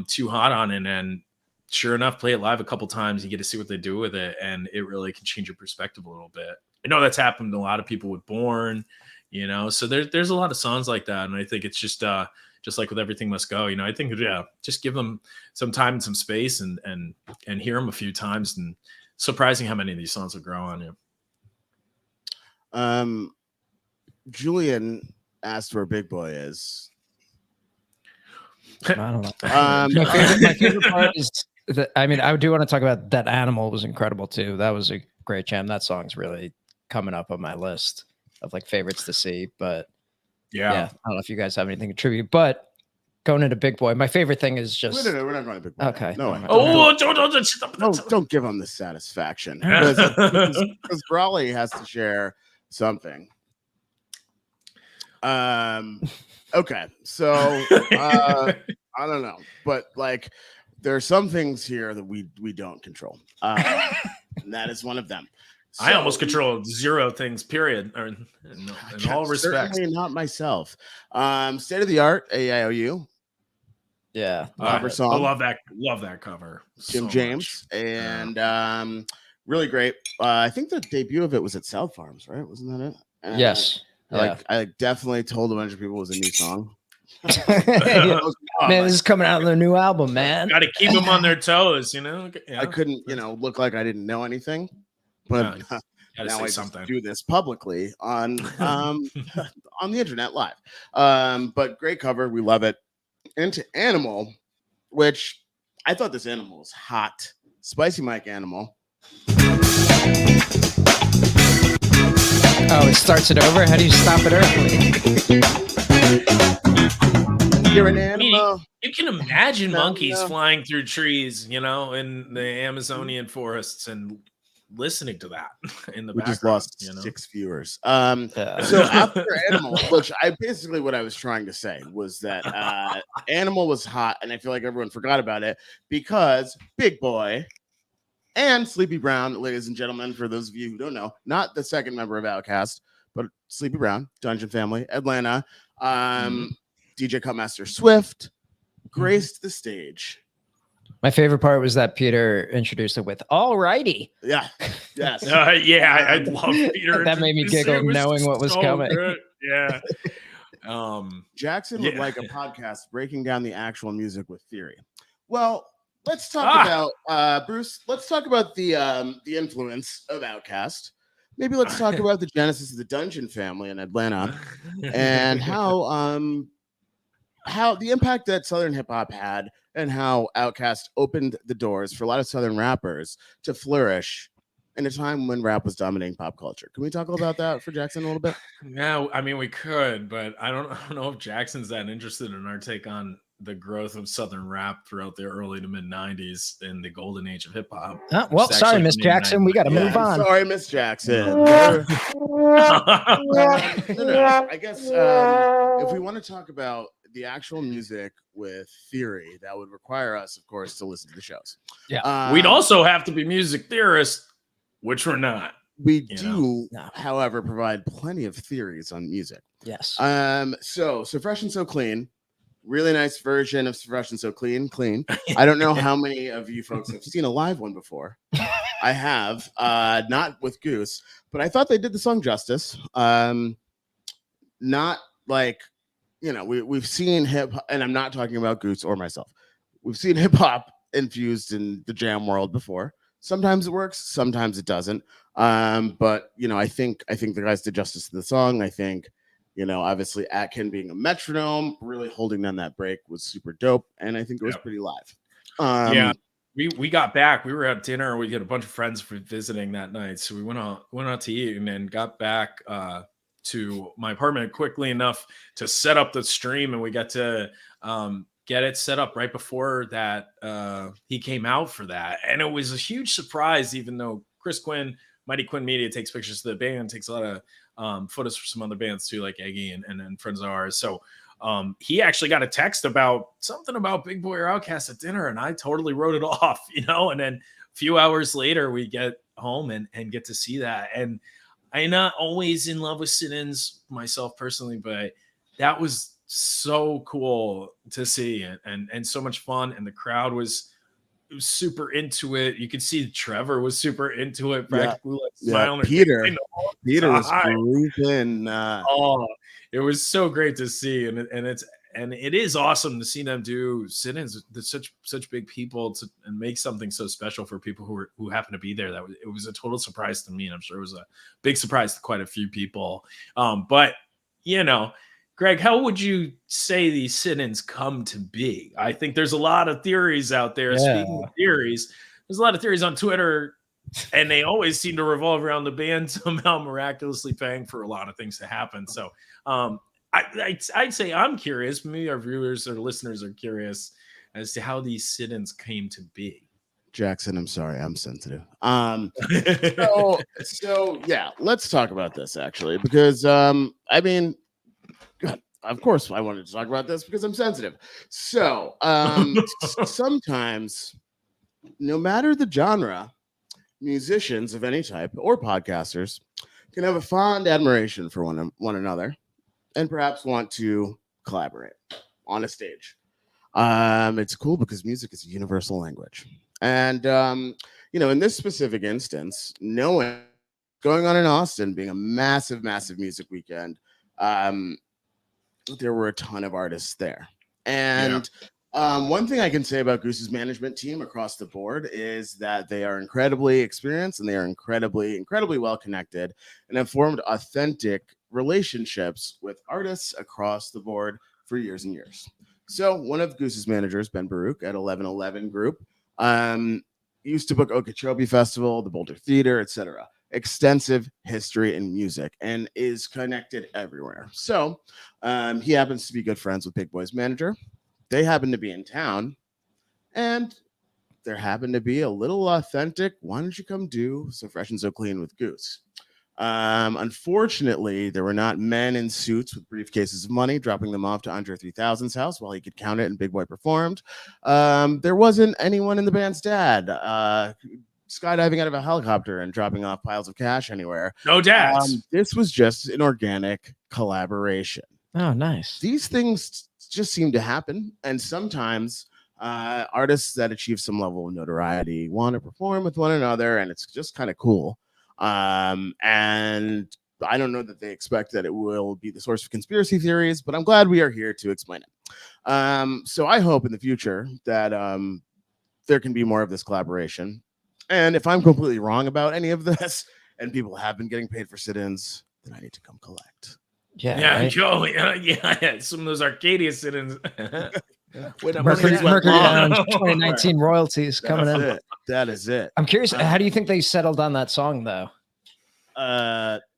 Speaker 3: too hot on, and sure enough, play it live a couple times, you get to see what they do with it, and it really can change your perspective a little bit. I know that's happened to a lot of people with Born, so there's a lot of songs like that, and I think it's just like with Everything Must Go, I think, just give them some time and some space and hear them a few times, and surprising how many of these songs will grow on you.
Speaker 1: Julian asked where Big Boy is.
Speaker 2: I don't know. My favorite part is I do want to talk about That Animal was incredible too. That was a great jam. That song's really coming up on my list of like favorites to see. But yeah, I don't know if you guys have anything to contribute. But going into Big Boy, my favorite thing is just
Speaker 1: no, we're not going to Big Boy.
Speaker 2: Okay.
Speaker 1: No. Don't give him the satisfaction because Brawley has to share something. Okay, so I don't know, but like there are some things here that we don't control, and that is one of them. So,
Speaker 3: I almost control zero things, period, in all respects.
Speaker 1: Certainly not myself. State of the Art, AIOU.
Speaker 2: Yeah,
Speaker 1: cover song.
Speaker 3: I love that cover.
Speaker 1: Jim
Speaker 3: so
Speaker 1: James
Speaker 3: much.
Speaker 1: and really great. I think the debut of it was at South Farms, right? Wasn't that it?
Speaker 2: Yes.
Speaker 1: I definitely told a bunch of people it was a new song.
Speaker 2: Man, this is coming out of their new album, man.
Speaker 3: Got to keep them on their toes,
Speaker 1: I couldn't, look like I didn't know anything, but now I just do this publicly on on the internet live. But great cover, we love it. Into Animal, which I thought this Animal was hot. Spicy Mike Animal.
Speaker 2: Oh, it starts it over? How do you stop it early?
Speaker 1: You're an animal.
Speaker 3: You can imagine monkeys flying through trees, in the Amazonian forests and listening to that in the background.
Speaker 1: We just lost 6 viewers. So after Animal, which what I was trying to say was that Animal was hot, and I feel like everyone forgot about it because Big Boy and Sleepy Brown, ladies and gentlemen, for those of you who don't know, not the second member of Outkast, but Sleepy Brown, Dungeon Family, Atlanta, DJ Cutmaster Swift graced the stage.
Speaker 2: My favorite part was that Peter introduced it with "All righty."
Speaker 1: Yeah, yes,
Speaker 3: I love Peter.
Speaker 2: That made me giggle knowing what was coming.
Speaker 3: Good. Yeah.
Speaker 1: Jackson would like a podcast breaking down the actual music with theory. Well, let's talk about Bruce. Let's talk about the influence of Outkast. Maybe let's talk about the genesis of the Dungeon Family in Atlanta and how the impact that Southern hip hop had and how Outkast opened the doors for a lot of Southern rappers to flourish in a time when rap was dominating pop culture. Can we talk about that for Jackson a little bit?
Speaker 3: Yeah, I mean we could, but I don't know if Jackson's that interested in our take on the growth of Southern rap throughout the early to mid 90s in the golden age of hip hop.
Speaker 2: Well, sorry, Miss Jackson. We got to move on.
Speaker 1: Sorry, Miss Jackson. I guess if we want to talk about the actual music with theory, that would require us, of course, to listen to the shows.
Speaker 2: Yeah.
Speaker 3: We'd also have to be music theorists, which we're not.
Speaker 1: We do, however, provide plenty of theories on music.
Speaker 2: Yes.
Speaker 1: So Fresh and So Clean. Really nice version of Fresh and So Clean. I don't know how many of you folks have seen a live one before. I have, not with Goose, but I thought they did the song justice. Not like, we've seen hip, and I'm not talking about Goose or myself. We've seen hip hop infused in the jam world before. Sometimes it works, sometimes it doesn't. But I think the guys did justice to the song. I think. Obviously Atkin being a metronome, really holding down that break was super dope. And I think it was pretty live.
Speaker 3: We got back. We were at dinner. We had a bunch of friends for visiting that night. So we went out to eat and then got back to my apartment quickly enough to set up the stream. And we got to get it set up right before that he came out for that. And it was a huge surprise, even though Chris Quinn, Mighty Quinn Media takes pictures of the band, takes a lot of photos for some other bands too, like Eggy and friends of ours. So he actually got a text about something about Big Boy or Outkast at dinner, and I totally wrote it off, and then a few hours later we get home and get to see that. And I'm not always in love with sit-ins myself personally, but that was so cool to see and so much fun. And the crowd was super into it. You could see Trevor was super into it, practically like smiling.
Speaker 1: Peter was grooving.
Speaker 3: Oh, it was so great to see, and it is awesome to see them do sit-ins. Such big people and make something so special for people who happen to be there. It was a total surprise to me, and I'm sure it was a big surprise to quite a few people. But Greg, how would you say these sit-ins come to be? I think there's a lot of theories out there. Yeah. Speaking of theories, there's a lot of theories on Twitter, and they always seem to revolve around the band somehow miraculously paying for a lot of things to happen. So I'd say I'm curious. Maybe our viewers or listeners are curious as to how these sit-ins came to be.
Speaker 1: Jackson, I'm sorry, I'm sensitive. So yeah, let's talk about this actually, because of course I wanted to talk about this because I'm sensitive. So sometimes, no matter the genre, musicians of any type or podcasters can have a fond admiration for one another and perhaps want to collaborate on a stage. It's cool because music is a universal language. And in this specific instance, knowing going on in Austin being a massive music weekend, there were a ton of artists there. And one thing I can say about Goose's management team across the board is that they are incredibly experienced and they are incredibly well connected and have formed authentic relationships with artists across the board for years and years. So one of Goose's managers, Ben Baruch at 1111 Group, used to book Okeechobee Festival, the Boulder Theater, etc. Extensive history in music and is connected everywhere. So he happens to be good friends with Big Boy's manager. They happen to be in town, and there happened to be a little authentic, why don't you come do So Fresh and So Clean with Goose? Unfortunately, there were not men in suits with briefcases of money dropping them off to Andre 3000's house while he could count it and Big Boy performed. There wasn't anyone in the band's dad skydiving out of a helicopter and dropping off piles of cash anywhere.
Speaker 3: No dads.
Speaker 1: This was just an organic collaboration.
Speaker 2: Oh, nice.
Speaker 1: These things just seem to happen, and sometimes artists that achieve some level of notoriety want to perform with one another, and it's just kind of cool. And I don't know that they expect that it will be the source of conspiracy theories, but I'm glad we are here to explain it. So I hope in the future that there can be more of this collaboration. And if I'm completely wrong about any of this and people have been getting paid for sit-ins, then I need to come collect.
Speaker 3: Yeah,
Speaker 2: right?
Speaker 3: Joe. Yeah. Some of those Arcadia sit-ins.
Speaker 2: Mercury Lounge 2019 royalties coming in.
Speaker 1: That is it.
Speaker 2: I'm curious, how do you think they settled on that song though?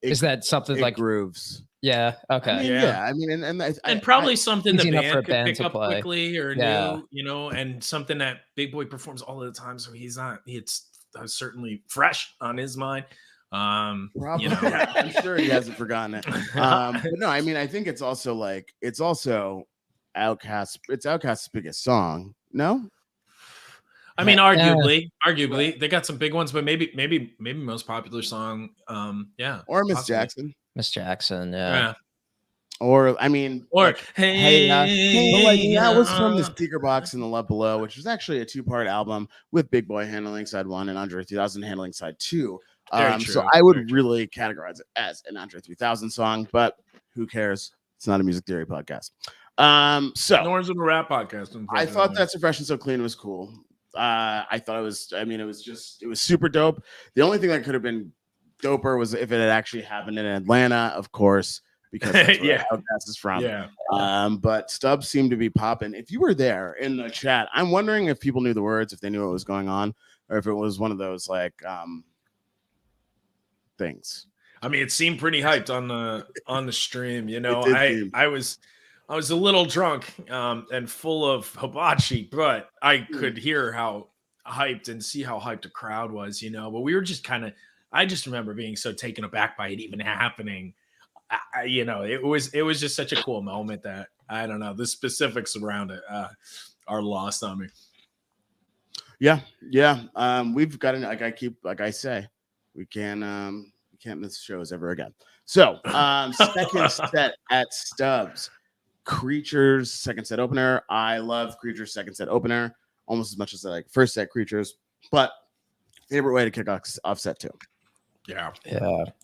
Speaker 2: Is that something like
Speaker 1: grooves?
Speaker 2: Yeah. Okay.
Speaker 1: I mean,
Speaker 3: and probably something the band could
Speaker 2: band
Speaker 3: pick
Speaker 2: to
Speaker 3: up
Speaker 2: play.
Speaker 3: quickly or new, and something that Big Boy performs all the time. So it's certainly fresh on his mind.
Speaker 1: Probably. I'm sure he hasn't forgotten it. But no, I mean, I think it's also Outkast. It's Outkast's biggest song. No.
Speaker 3: I mean, arguably, they got some big ones, but maybe most popular song.
Speaker 1: Or Miss Jackson.
Speaker 2: Miss Jackson, yeah.
Speaker 1: Or I mean,
Speaker 3: hey,
Speaker 1: that was from the Speaker Box in the Love Below, which was actually a 2-part album with Big Boy handling side 1 and Andre 3000 handling side 2. So I would really categorize it as an Andre 3000 song, but who cares? It's not a music theory podcast.
Speaker 3: Nor is it a rap podcast.
Speaker 1: I thought that So Fresh and So Clean was cool. I thought it was super dope. The only thing that could have been doper was if it had actually happened in Atlanta, of course, because that's where Outkast is from.
Speaker 3: Yeah.
Speaker 1: But Stubbs seemed to be popping. If you were there in the chat, I'm wondering if people knew the words, if they knew what was going on, or if it was one of those things.
Speaker 3: I mean, it seemed pretty hyped on the stream. I was a little drunk and full of hibachi, but I could hear how hyped and see how hyped the crowd was, But we were just I just remember being so taken aback by it even happening. you know, it was just such a cool moment that I don't know, the specifics around it are lost on me.
Speaker 1: Yeah. We've got an like I say, we can't miss shows ever again. So second set at Stubbs, Creatures second set opener. I love Creatures second set opener almost as much as I like first set Creatures, but favorite way to kick off set two.
Speaker 2: Yeah,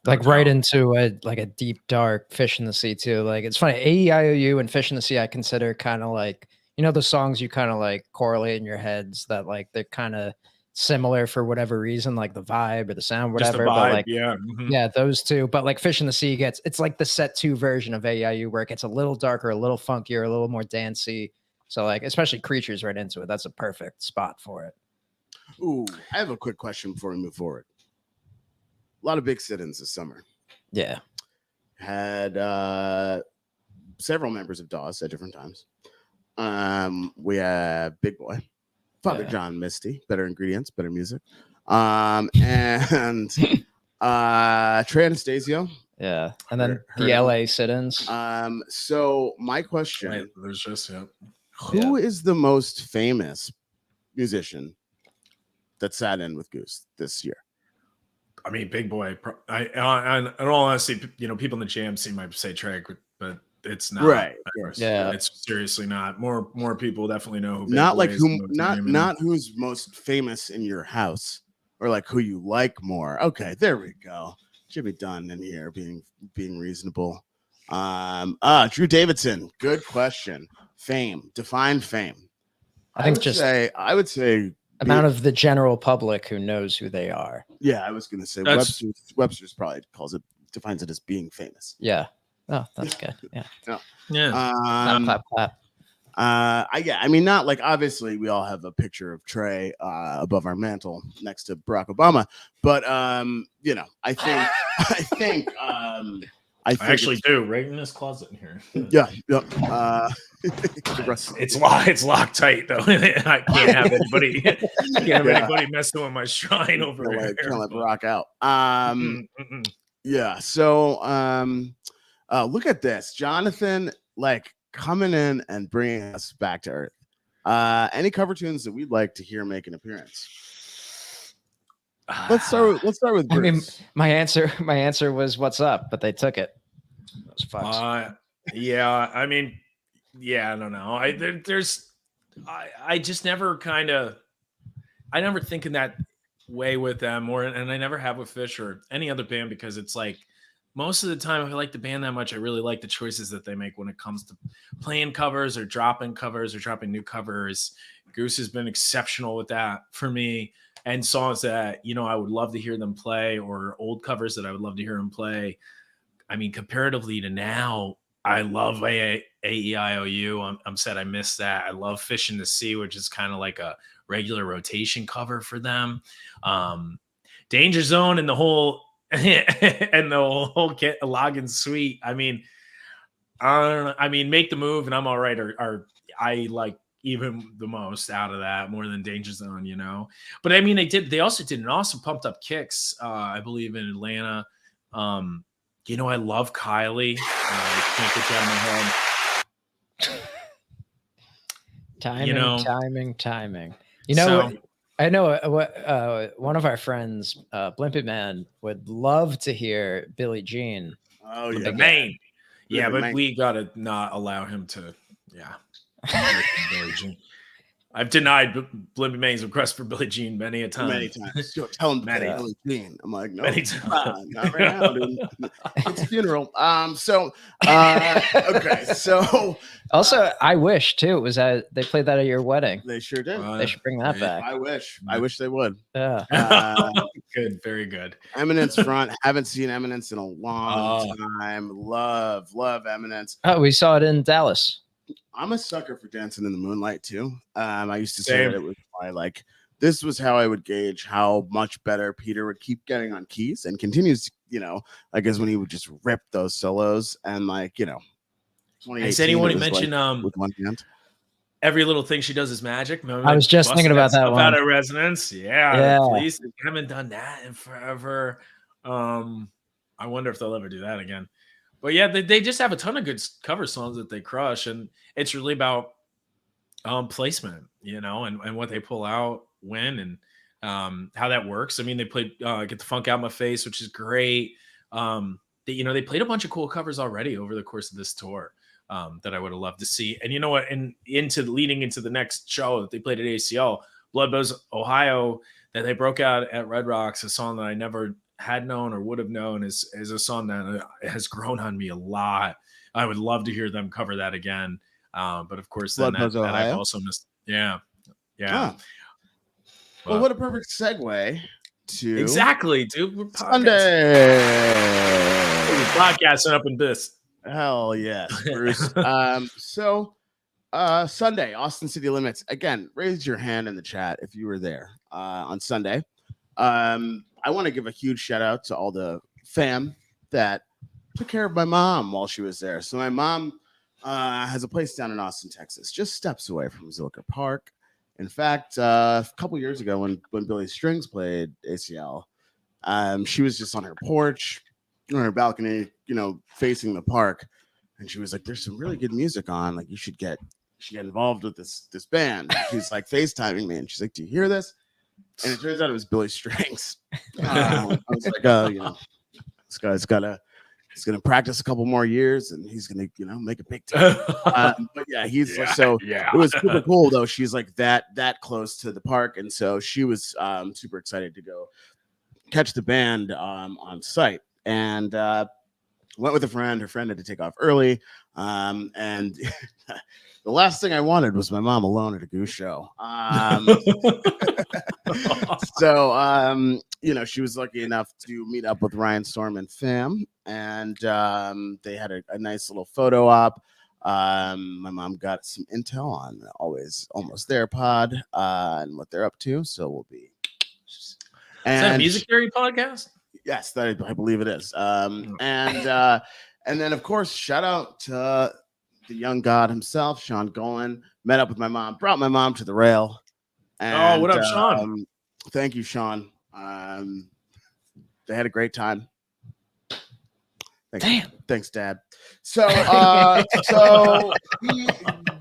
Speaker 2: like right into a deep dark Fish in the Sea too. Like it's funny, AEIOU and Fish in the Sea I consider kind of like, you know, the songs you kind of like correlate in your heads that like they're kind of similar for whatever reason, like the vibe or the sound, whatever.
Speaker 3: Just the vibe,
Speaker 2: but like
Speaker 3: yeah,
Speaker 2: those two. But like Fish in the Sea it's like the set two version of AEIU where it gets a little darker, a little funkier, a little more dancey. So like especially Creatures right into it. That's a perfect spot for it.
Speaker 1: Ooh, I have a quick question before we move forward. A lot of big sit-ins this summer.
Speaker 2: Yeah.
Speaker 1: Had several members of DAWs at different times. We have Big Boy, Father John Misty, Better Ingredients, Better Music, and Trey Anastasio.
Speaker 2: Yeah, and then the LA sit-ins.
Speaker 1: So my question:
Speaker 3: there's just
Speaker 1: who is the most famous musician that sat in with Goose this year?
Speaker 3: I mean, Big Boy. In all honesty, you know, people in the jam scene might say Trey, but it's not.
Speaker 1: Right.
Speaker 3: Yeah, it's seriously not. More people definitely know who Big
Speaker 1: not
Speaker 3: Boy
Speaker 1: like
Speaker 3: is
Speaker 1: who, not who's most famous in your house or like who you like more. Okay, there we go. Jimmy Dunn in here being reasonable. Drew Davidson. Good question. Fame. Define fame. I would say
Speaker 2: amount of the general public who knows who they are.
Speaker 1: Yeah, I was gonna say Webster's probably defines it as being famous.
Speaker 2: Yeah. Oh, that's good. Yeah.
Speaker 3: Yeah.
Speaker 2: Clap, clap.
Speaker 1: I mean, not like obviously we all have a picture of Trey above our mantle next to Barack Obama, but you know, I think I
Speaker 3: actually do right in this closet in here.
Speaker 1: Yeah.
Speaker 3: It's locked tight though. I can't have anybody messing with my shrine over there.
Speaker 1: Can't let Barack out. Yeah. So look at this, Jonathan, like coming in and bringing us back to earth. Any cover tunes that we'd like to hear make an appearance? Let's start with Bruce.
Speaker 2: I mean, my answer was "What's Up," but they took it. Those fucks.
Speaker 3: Yeah. I mean, yeah. I don't know. I just never I never think in that way with them, and I never have with Fish or any other band because it's like most of the time if I like the band that much, I really like the choices that they make when it comes to playing covers or dropping new covers. Goose has been exceptional with that for me. And songs that, you know, I would love to hear them play or old covers that I would love to hear them play. I mean, comparatively to now, I love AEIOU. I'm sad I missed that. I love Fish in the Sea, which is kind of like a regular rotation cover for them. Danger Zone and the whole Loggins Suite. I mean, I don't know. I mean, Make the Move and I'm All Right are I like even the most out of that, more than Danger Zone, you know. But I mean, they also did an awesome Pumped Up Kicks, I believe, in Atlanta. You know, I love Kylie. Can't get you out of my head.
Speaker 2: Timing. You know, I know one of our friends, Blimpy Man, would love to hear Billie Jean.
Speaker 1: Oh yeah,
Speaker 3: Maine. Yeah, but we gotta not allow him to. Yeah. I've denied Blimpy Main's request for Billie Jean many a time.
Speaker 1: Many times. Tell him Billie Jean. I'm like, no, not right now, dude. It's a funeral. Okay. So
Speaker 2: also, I wish too. It was they played that at your wedding.
Speaker 1: They sure did.
Speaker 2: They should bring that back.
Speaker 1: I wish they would.
Speaker 2: Yeah.
Speaker 3: Good. Very good.
Speaker 1: Eminence front. Haven't seen Eminence in a long time. Love Eminence.
Speaker 2: Oh, we saw it in Dallas.
Speaker 1: I'm a sucker for Dancing in the Moonlight too. I used to say that it was this was how I would gauge how much better Peter would keep getting on keys and continues, you know, I guess when he would just rip those solos and like, you know,
Speaker 3: has anyone mentioned
Speaker 1: with one hand?
Speaker 3: Every Little Thing She Does Is Magic.
Speaker 2: I was just thinking about that one.
Speaker 3: Out of Resonance. Yeah. Please, haven't done that in forever. I wonder if they'll ever do that again. But yeah, they just have a ton of good cover songs that they crush, and it's really about placement, and what they pull out when, and how that works. I mean, they played Get the Funk Out My Face, which is great. They played a bunch of cool covers already over the course of this tour that I would have loved to see. And you know what? And leading into the next show that they played at ACL, Blood Buzz Ohio, that they broke out at Red Rocks, a song that I never had known or would have known, is a song that has grown on me a lot. I would love to hear them cover that again. But of course, then that I've also missed. Yeah.
Speaker 1: Huh. Well, what a perfect segue to
Speaker 3: exactly, dude. We're
Speaker 1: Sunday.
Speaker 3: We're podcasting up in this.
Speaker 1: Hell yes, Bruce. So Sunday, Austin City Limits. Again, raise your hand in the chat if you were there on Sunday. I want to give a huge shout out to all the fam that took care of my mom while she was there. So my mom has a place down in Austin, Texas, just steps away from Zilker Park. In fact, a couple years ago when Billy Strings played ACL, she was just on her porch, on her balcony, facing the park, and she was like, "There's some really good music on. Like, you should get involved with this band." And she's like FaceTiming me, and she's like, "Do you hear this?" And it turns out it was Billy Strings. I was like, this guy's he's gonna practice a couple more years, and he's gonna, make a big time. But yeah, it was super cool though. She's like that close to the park, and so she was super excited to go catch the band on site, and went with a friend. Her friend had to take off early, and the last thing I wanted was my mom alone at a Goose show. So, she was lucky enough to meet up with Ryan Storm and fam, and they had a nice little photo op. My mom got some intel on Almost There pod and what they're up to. So we'll be.
Speaker 3: Is that a music theory podcast?
Speaker 1: Yes, I believe it is. And then of course, shout out to the young god himself, Sean Golan. Met up with my mom, brought my mom to the rail. And,
Speaker 3: what up, Sean?
Speaker 1: Thank you, Sean. They had a great time. Thanks, Dad. So,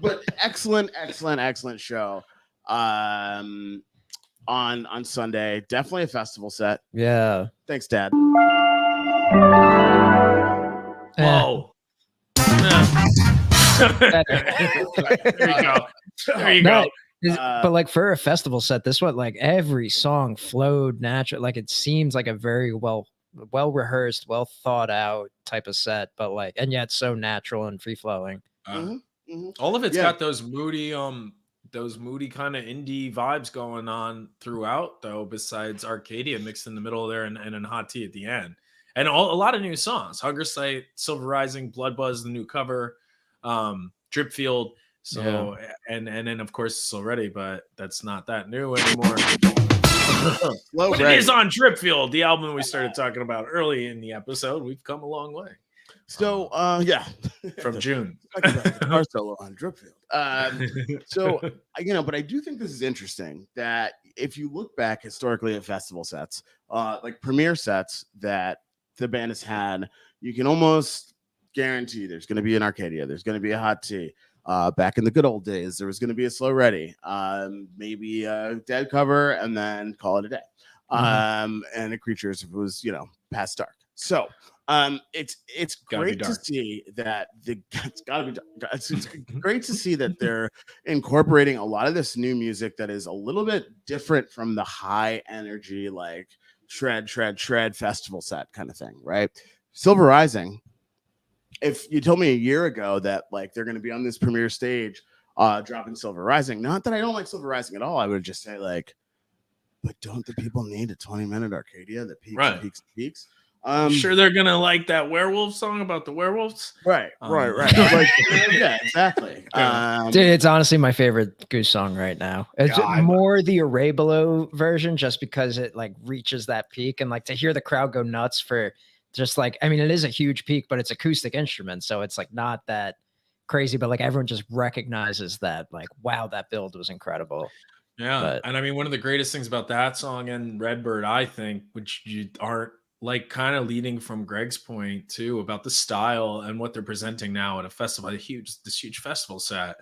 Speaker 1: but excellent show. On Sunday, definitely a festival set.
Speaker 2: Yeah.
Speaker 1: Thanks, Dad.
Speaker 3: Whoa. There you go.
Speaker 2: But like for a festival set, this one, like every song flowed natural. Like it seems like a very well rehearsed, well thought out type of set, but and yet so natural and free flowing.
Speaker 3: All of it's got those moody kind of indie vibes going on throughout, though. Besides Arcadia mixed in the middle there, and Hot Tea at the end, and a lot of new songs: Hunger Sight, Silver Rising, Blood Buzz, the new cover, Dripfield. So and then of course Slow Ready, but that's not that new anymore. But it is on Dripfield, the album we started talking about early in the episode. We've come a long way.
Speaker 1: So
Speaker 3: from June.
Speaker 1: Our solo on Dripfield. But I do think this is interesting that if you look back historically at festival sets, like premiere sets that the band has had, you can almost guarantee there's going to be an Arcadia, there's going to be a Hot Tea. Back in the good old days, there was going to be a Slow Ready, maybe a Dead cover, and then call it a day. And the Creatures if it was, past dark. So it's great to see that it's gotta be dark. It's great to see that they're incorporating a lot of this new music that is a little bit different from the high energy, like shred festival set kind of thing, right? Silver Rising. If you told me a year ago that they're going to be on this premiere stage dropping Silver Rising, not that I don't like Silver Rising at all, I would just say but don't the people need a 20-minute Arcadia that peaks and peaks and peaks?
Speaker 3: Sure they're going to like that werewolf song about the werewolves?
Speaker 1: Right. Yeah, exactly.
Speaker 2: Dude, it's honestly my favorite Goose song right now. It's more the Array Below version, just because it reaches that peak, and to hear the crowd go nuts for just it is a huge peak, but it's acoustic instrument, so it's not that crazy, but everyone just recognizes that wow, that build was incredible.
Speaker 3: And I mean, one of the greatest things about that song and Redbird, I think, which you aren't like kind of leading from Greg's point too about the style and what they're presenting now at a festival, this huge festival set,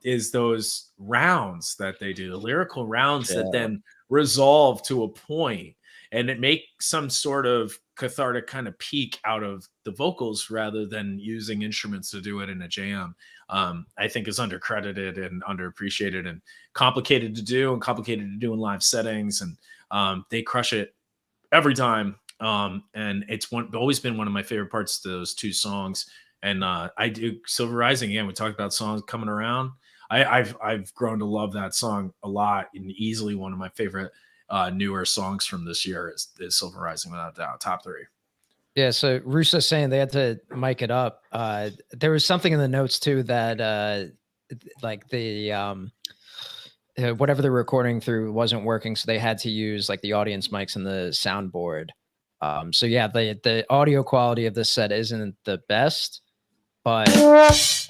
Speaker 3: is those rounds that they do, the lyrical rounds that then resolve to a point, and it makes some sort of cathartic kind of peak out of the vocals rather than using instruments to do it in a jam. I think is undercredited and underappreciated and complicated to do in live settings. And they crush it every time. And it's always been one of my favorite parts of those two songs. And I do Silver Rising. Again, we talked about songs coming around. I've grown to love that song a lot, and easily one of my favorite newer songs from this year is Silver Rising, without a doubt. Top 3.
Speaker 2: Yeah, so Russo's saying they had to mic it up. There was something in the notes too that like the whatever they're recording through wasn't working, so they had to use like the audience mics and the soundboard. So yeah, the audio quality of this set isn't the best, but
Speaker 3: this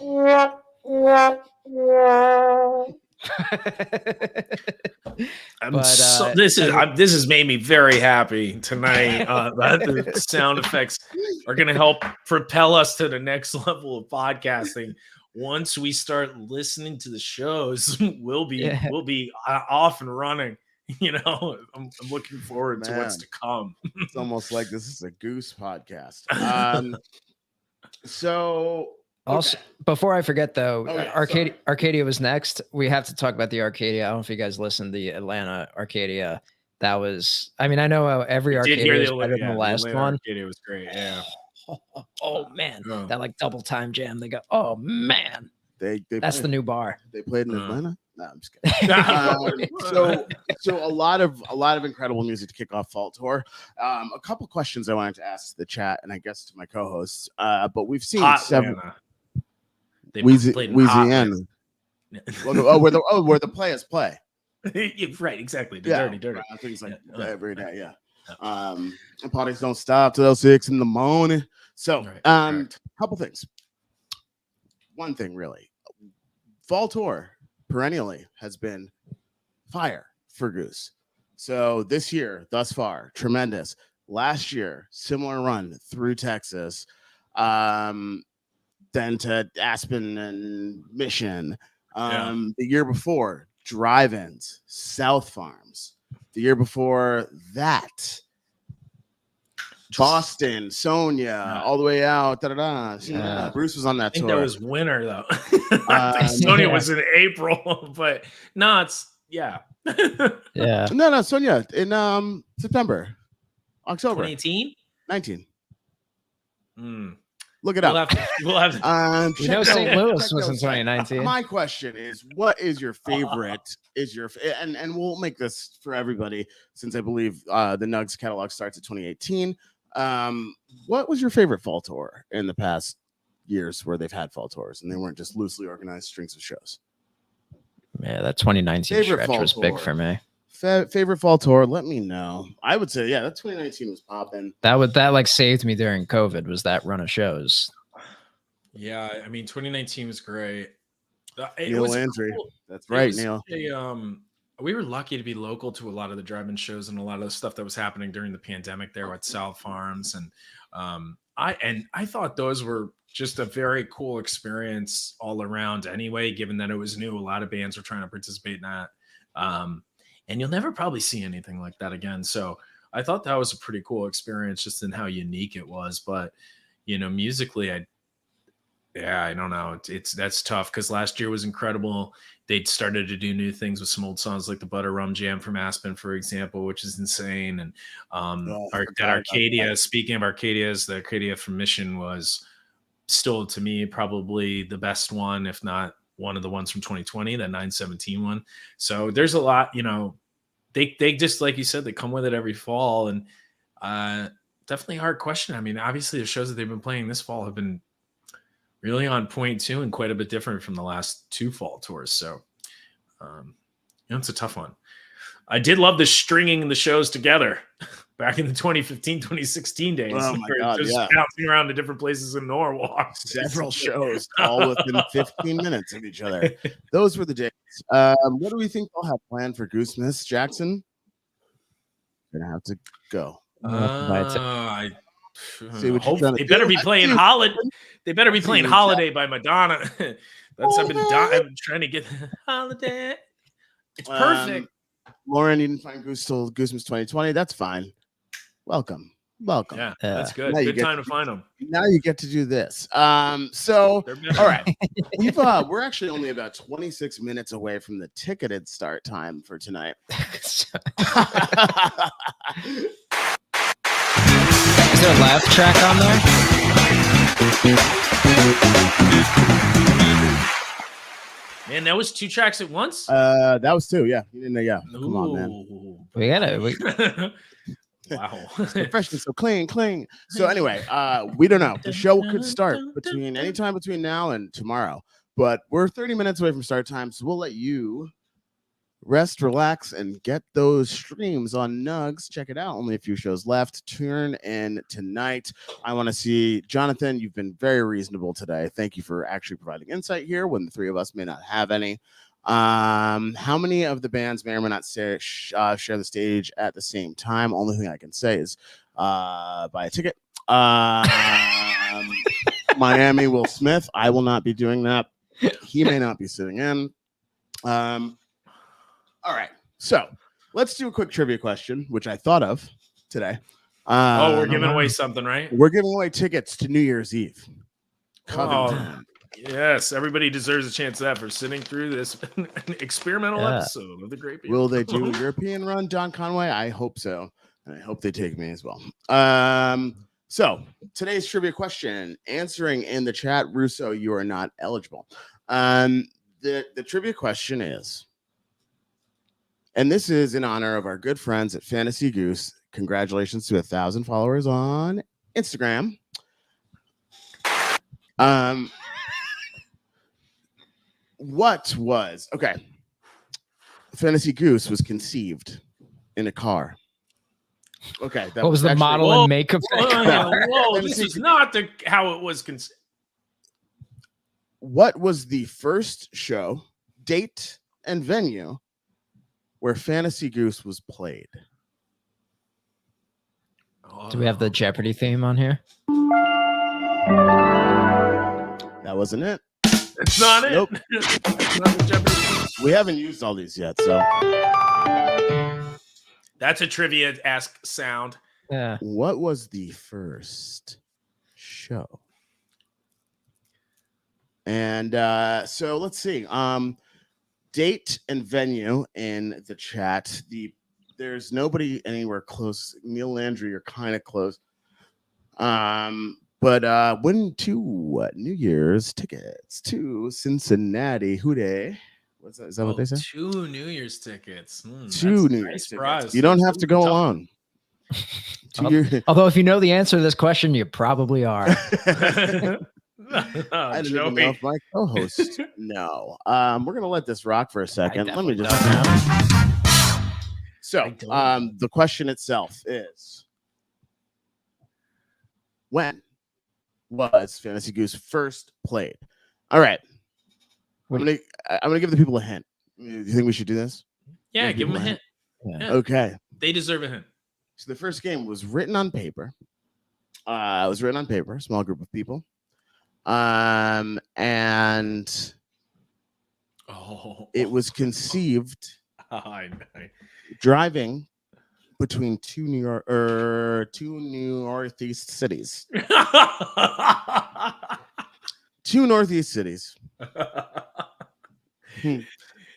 Speaker 3: has made me very happy tonight. That the sound effects are going to help propel us to the next level of podcasting. Once we start listening to the shows, we'll be off and running. You know, I'm looking forward to what's to come.
Speaker 1: It's almost like this is a Goose podcast. So
Speaker 2: also, before I forget though,
Speaker 1: okay,
Speaker 2: Arcadia was next. We have to talk about the Arcadia. I don't know if you guys listened to the Atlanta Arcadia. That was, I mean, I know every Arcadia is better than the last one.
Speaker 3: Arcadia was great. Yeah.
Speaker 2: Oh man, that like double time jam. They go, oh man, that's the new bar.
Speaker 1: They played in Atlanta. No, I'm just kidding. So a lot of incredible music to kick off Fall Tour. A couple questions I wanted to ask to the chat, and I guess to my co-hosts. But we've seen several. Louisiana. Where the players play.
Speaker 3: Right, exactly. The dirty.
Speaker 1: Things like every day. Yeah. And parties don't stop till 6 in the morning. So, couple things. One thing, really, Fall Tour perennially has been fire for Goose. So this year, thus far, tremendous. Last year, similar run through Texas, then to Aspen and Mission. The year before, drive-ins, South Farms. The year before that, Boston, Sonia, all the way out. Bruce was on that tour.
Speaker 3: That was winter though. I think Sonia was in April, but no, it's
Speaker 2: yeah.
Speaker 1: No, Sonia in September, October,
Speaker 3: 2018,
Speaker 1: 19. Look it up.
Speaker 3: We'll have
Speaker 2: St. Louis was in 2019.
Speaker 1: My question is, what is your favorite? And we'll make this for everybody since I believe the Nugs catalog starts at 2018. What was your favorite Fall Tour in the past years where they've had Fall Tours and they weren't just loosely organized strings of shows?
Speaker 2: Yeah, that 2019 stretch was big for me.
Speaker 1: Favorite Fall Tour? Let me know. I would say, that 2019 was popping.
Speaker 2: That like saved me during COVID. Was that run of shows?
Speaker 3: Yeah, I mean, 2019 was great.
Speaker 1: Neil Landry. Cool. That's right, Neil.
Speaker 3: We were lucky to be local to a lot of the drive-in shows and a lot of the stuff that was happening during the pandemic there at South Farms, and I thought those were just a very cool experience all around. Anyway, given that it was new, a lot of bands were trying to participate in that, and you'll never probably see anything like that again. So I thought that was a pretty cool experience, just in how unique it was. But musically, I don't know. That's tough because last year was incredible. They'd started to do new things with some old songs like the Butter Rum Jam from Aspen, for example, which is insane. And Arcadia, speaking of Arcadias, the Arcadia from Mission was still, to me, probably the best one, if not one of the ones from 2020, that 917 one. So there's a lot, they just, like you said, they come with it every fall. And definitely a hard question. I mean, obviously the shows that they've been playing this fall have been really on point too, and quite a bit different from the last two Fall Tours. So, it's a tough one. I did love the stringing the shows together back in the 2015, 2016 days.
Speaker 1: Oh my God,
Speaker 3: just bouncing around to different places in Norwalk.
Speaker 1: Several shows, all within 15 minutes of each other. Those were the days. What do we think they'll have planned for Goose Miss Jackson? Gonna have to go.
Speaker 3: I
Speaker 1: See what you're
Speaker 3: hope
Speaker 1: trying to
Speaker 3: they better
Speaker 1: do?
Speaker 3: be playing
Speaker 1: See-
Speaker 3: Holiday. They better be
Speaker 1: see
Speaker 3: playing
Speaker 1: what
Speaker 3: Holiday by Madonna. That's I've
Speaker 1: Holiday.
Speaker 3: been trying to get Holiday. It's perfect.
Speaker 1: Lauren, you didn't find Goose till Goosemas 2020. That's fine. Welcome.
Speaker 3: Yeah, that's good.
Speaker 1: Now you
Speaker 3: Good
Speaker 1: get
Speaker 3: time to find them.
Speaker 1: Now you get to do this. So
Speaker 3: They're better.
Speaker 1: all right. We're actually only about 26 minutes away from the ticketed start time for tonight.
Speaker 2: Is there a laugh track on there?
Speaker 3: Man, that was 2 tracks at once.
Speaker 1: That was 2, yeah. You didn't know, yeah. Come on, man.
Speaker 2: We gotta.
Speaker 3: Wow.
Speaker 1: Fresh and so clean. So anyway, we don't know. The show could start anytime between now and tomorrow, but we're 30 minutes away from start time, so we'll let you rest, relax, and get those streams on Nugs. Check it out. Only a few shows left. Tune in tonight. I want to see Jonathan. You've been very reasonable today. Thank you for actually providing insight here when the 3 of us may not have any. How many of the bands may or may not share the stage at the same time? Only thing I can say is buy a ticket. Miami Will Smith. I will not be doing that. He may not be sitting in. All right. So let's do a quick trivia question, which I thought of today.
Speaker 3: We're giving away something, right?
Speaker 1: We're giving away tickets to New Year's Eve. Covington.
Speaker 3: Yes, everybody deserves a chance of that for sitting through this experimental episode of the Great Beyond.
Speaker 1: Will they do a European run, Don Conway? I hope so. And I hope they take me as well. So today's trivia question, answering in the chat, Russo, you are not eligible. The trivia question is, and this is in honor of our good friends at Fantasy Goose. Congratulations to 1,000 followers on Instagram. Fantasy Goose was conceived in a car. Okay.
Speaker 2: What was the model and make of that car?
Speaker 3: Whoa, this is not how it was conceived.
Speaker 1: What was the first show, date, and venue where Fantasy Goose was played?
Speaker 2: Do we have the Jeopardy theme on here?
Speaker 1: That wasn't it.
Speaker 3: It's not it.
Speaker 1: Nope.
Speaker 3: It's not the Jeopardy.
Speaker 1: We haven't used all these yet, so.
Speaker 3: That's a trivia ask sound.
Speaker 2: Yeah.
Speaker 1: What was the first show? And so let's see. Date and venue in the chat. There's nobody anywhere close. Neil Landry, you're kind of close. But win 2 New Year's tickets to Cincinnati. Who dey? What's that? Is that what they say?
Speaker 3: 2 New Year's tickets.
Speaker 1: 2 New Year's tickets. You don't have to go alone.
Speaker 2: Although, if you know the answer to this question, you probably are.
Speaker 1: I don't even know if my co-host. No. We're gonna let this rock for a second. Let me just. So, the question itself is, when was Fantasy Goose first played? All right. I'm gonna give the people a hint. Do you think we should do this?
Speaker 3: Yeah, give them a hint.
Speaker 2: Yeah.
Speaker 1: Okay.
Speaker 3: They deserve a hint.
Speaker 1: So the first game was written on paper. It was written on paper, a small group of people. And it was conceived driving between two northeast cities. Two northeast cities.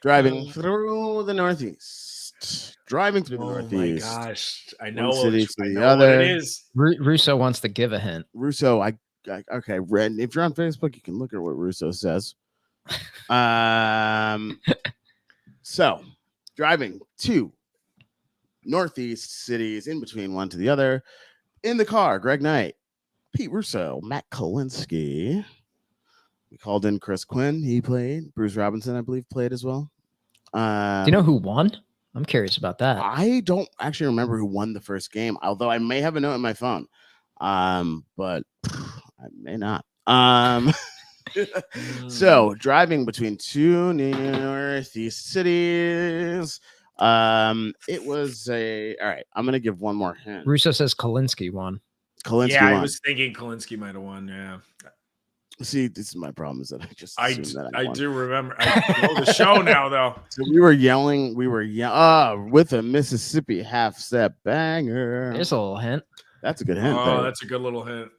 Speaker 1: Driving through the northeast. Driving through the northeast.
Speaker 3: Oh my gosh. I know,
Speaker 1: One city to
Speaker 3: I
Speaker 1: the
Speaker 3: know
Speaker 1: other.
Speaker 3: what it is.
Speaker 2: Russo wants to give a hint.
Speaker 1: Russo, okay, Red. If you're on Facebook, you can look at what Russo says. So driving to northeast cities, in between one to the other, in the car, Greg Knight, Pete Russo, Matt Kolinsky. We called in Chris Quinn. He played. Bruce Robinson, I believe, played as well.
Speaker 2: Do you know who won? I'm curious about that.
Speaker 1: I don't actually remember who won the first game, although I may have a note in my phone. But I may not. So driving between two northeast cities. It was a all right. I'm gonna give one more hint.
Speaker 2: Russo says Kolinsky won.
Speaker 1: Kolinsky
Speaker 3: Yeah, I
Speaker 1: won.
Speaker 3: was thinking Kolinsky might have won. Yeah,
Speaker 1: See, this is my problem is that I just assumed that I won.
Speaker 3: do remember. I know the show now, though.
Speaker 1: So we were yelling. We were with a Mississippi half step banger.
Speaker 2: There's a little hint.
Speaker 1: That's a good hint.
Speaker 3: Oh,
Speaker 1: there.
Speaker 3: that's a good little hint.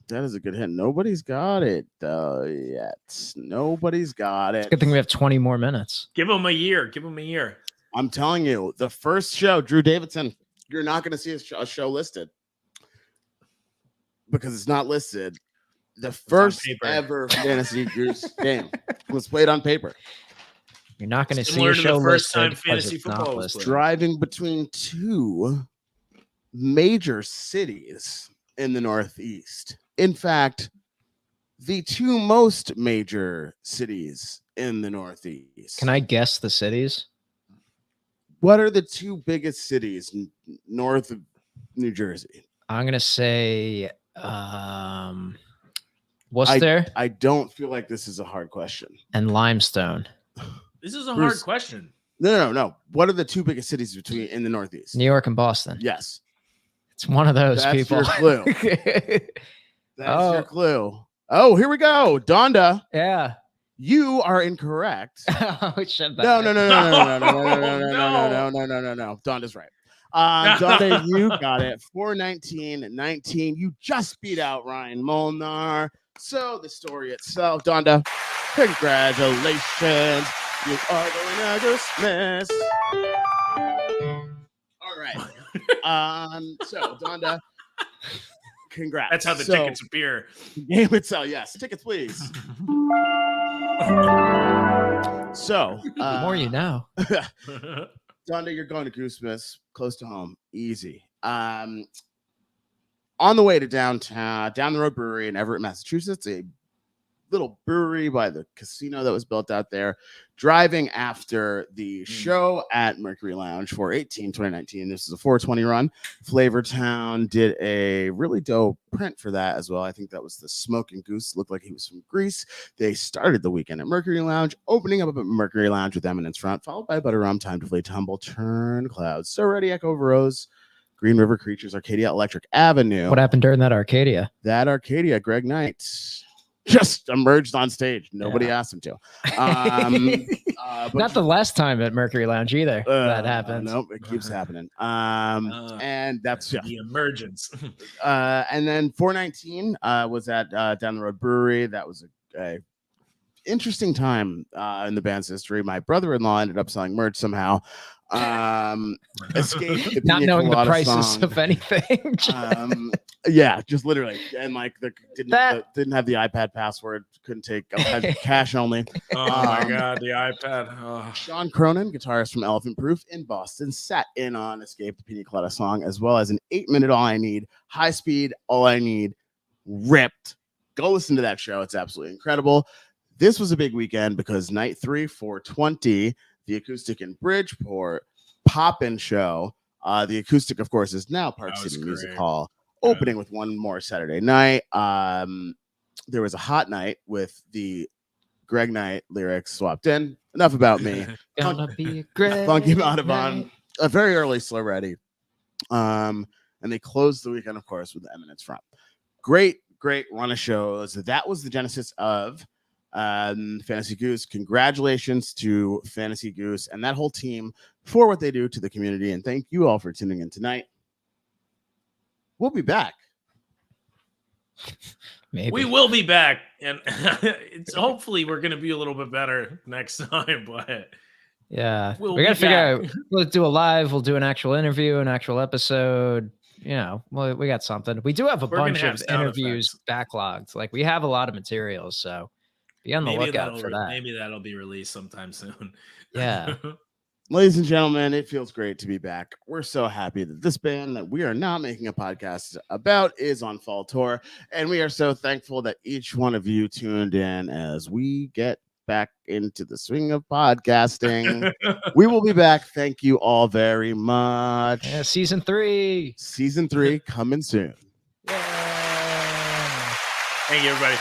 Speaker 1: That is a good hint. Nobody's got it yet. Nobody's got it.
Speaker 2: Good thing we have 20 more minutes.
Speaker 3: Give him a year. Give him a year.
Speaker 1: I'm telling you, the first show, Drew Davidson, you're not going to see a show listed because it's not listed. The first ever Fantasy Goose game was played on paper.
Speaker 2: You're not going to see
Speaker 3: Similar
Speaker 2: a
Speaker 3: to
Speaker 2: show
Speaker 3: the first time
Speaker 2: listed
Speaker 3: fantasy
Speaker 2: because it's not
Speaker 3: football was
Speaker 2: listed.
Speaker 3: played.
Speaker 1: Driving between two major cities in the Northeast. In fact, the two most major cities in the Northeast.
Speaker 2: Can I guess the cities?
Speaker 1: What are the two biggest cities north of New Jersey?
Speaker 2: I'm going to say Worcester
Speaker 1: I don't feel like this is a hard question.
Speaker 2: and Limestone.
Speaker 3: This is a
Speaker 1: Bruce.
Speaker 3: hard question.
Speaker 1: No. What are the two biggest cities in the Northeast?
Speaker 2: New York and Boston.
Speaker 1: Yes.
Speaker 2: It's one of those
Speaker 1: That's
Speaker 2: people.
Speaker 1: your clue. That's your clue. Oh, here we go. Donda,
Speaker 2: Yeah.
Speaker 1: you are incorrect.
Speaker 2: Oh, shit.
Speaker 1: No. Donda's right. Donda, you got it. 419-19. You just beat out Ryan Molnar. So the story itself, Donda, congratulations. You are going to dismiss. All right. So Donda, congrats.
Speaker 3: That's how the tickets appear.
Speaker 1: Game itself, yes. Tickets, please. So,
Speaker 2: The more you know.
Speaker 1: Donda, you're going to Goosemith, close to home, easy. On the way to downtown, down the road brewery in Everett, Massachusetts, a little brewery by the casino that was built out there. Driving after the show at Mercury Lounge for 2019. This is a 420 run. Flavortown did a really dope print for that as well. I think that was the Smoking Goose. Looked like he was from Greece. They started the weekend at Mercury Lounge, opening up at Mercury Lounge with Eminence Front, followed by Butter Rum, Time to Play Tumble, Turn Clouds, So Ready, Echo Rose, Green River Creatures, Arcadia Electric Avenue.
Speaker 2: What happened during that Arcadia?
Speaker 1: That Arcadia, Greg Knight just emerged on stage. Nobody asked him to. But
Speaker 2: Not the last time at Mercury Lounge either. That happened.
Speaker 1: Nope, it keeps happening. And that's
Speaker 3: the emergence.
Speaker 1: And then 419 was at Down the Road Brewery. That was a interesting time in the band's history. My brother-in-law ended up selling merch somehow. Escape
Speaker 2: not knowing the prices of anything.
Speaker 1: Yeah, just literally, and like didn't have the iPad password, couldn't take had cash only.
Speaker 3: Oh my god, the iPad. Oh.
Speaker 1: Sean Cronin, guitarist from Elephant Proof in Boston, sat in on Escape, the Pina Colada song, as well as an 8-minute All I Need, high speed, All I Need, ripped. Go listen to that show; it's absolutely incredible. This was a big weekend because night 3, 420, the Acoustic in Bridgeport pop-in show. The Acoustic, of course, is now Park City Music Hall, opening with one more Saturday night. There was a hot night with the Greg Knight lyrics swapped in. Enough about me.
Speaker 2: Gonna be a great
Speaker 1: Funky Audubon, a very early Slow Ready. And they closed the weekend, of course, with the Eminence Front. Great run of shows. That was the genesis of Fantasy Goose. Congratulations to Fantasy Goose and that whole team for what they do to the community. And thank you all for tuning in tonight. We'll be back.
Speaker 2: Maybe.
Speaker 3: We will be back, and it's hopefully we're going to be a little bit better next time. But
Speaker 2: yeah,
Speaker 3: we
Speaker 2: got to figure out. We'll do a live. We'll do an actual interview, an actual episode. You know, well, we got something. We do have a bunch of interviews backlogged. Like we have a lot of materials, so be on the lookout for that.
Speaker 3: Maybe that'll be released sometime soon.
Speaker 2: Yeah.
Speaker 1: Ladies and gentlemen, it feels great to be back. We're so happy that this band that we are not making a podcast about is on fall tour. And we are so thankful that each one of you tuned in as we get back into the swing of podcasting. We will be back. Thank you all very much.
Speaker 2: Yeah, season 3.
Speaker 1: Season 3 coming soon.
Speaker 2: Yeah.
Speaker 3: Thank you, everybody.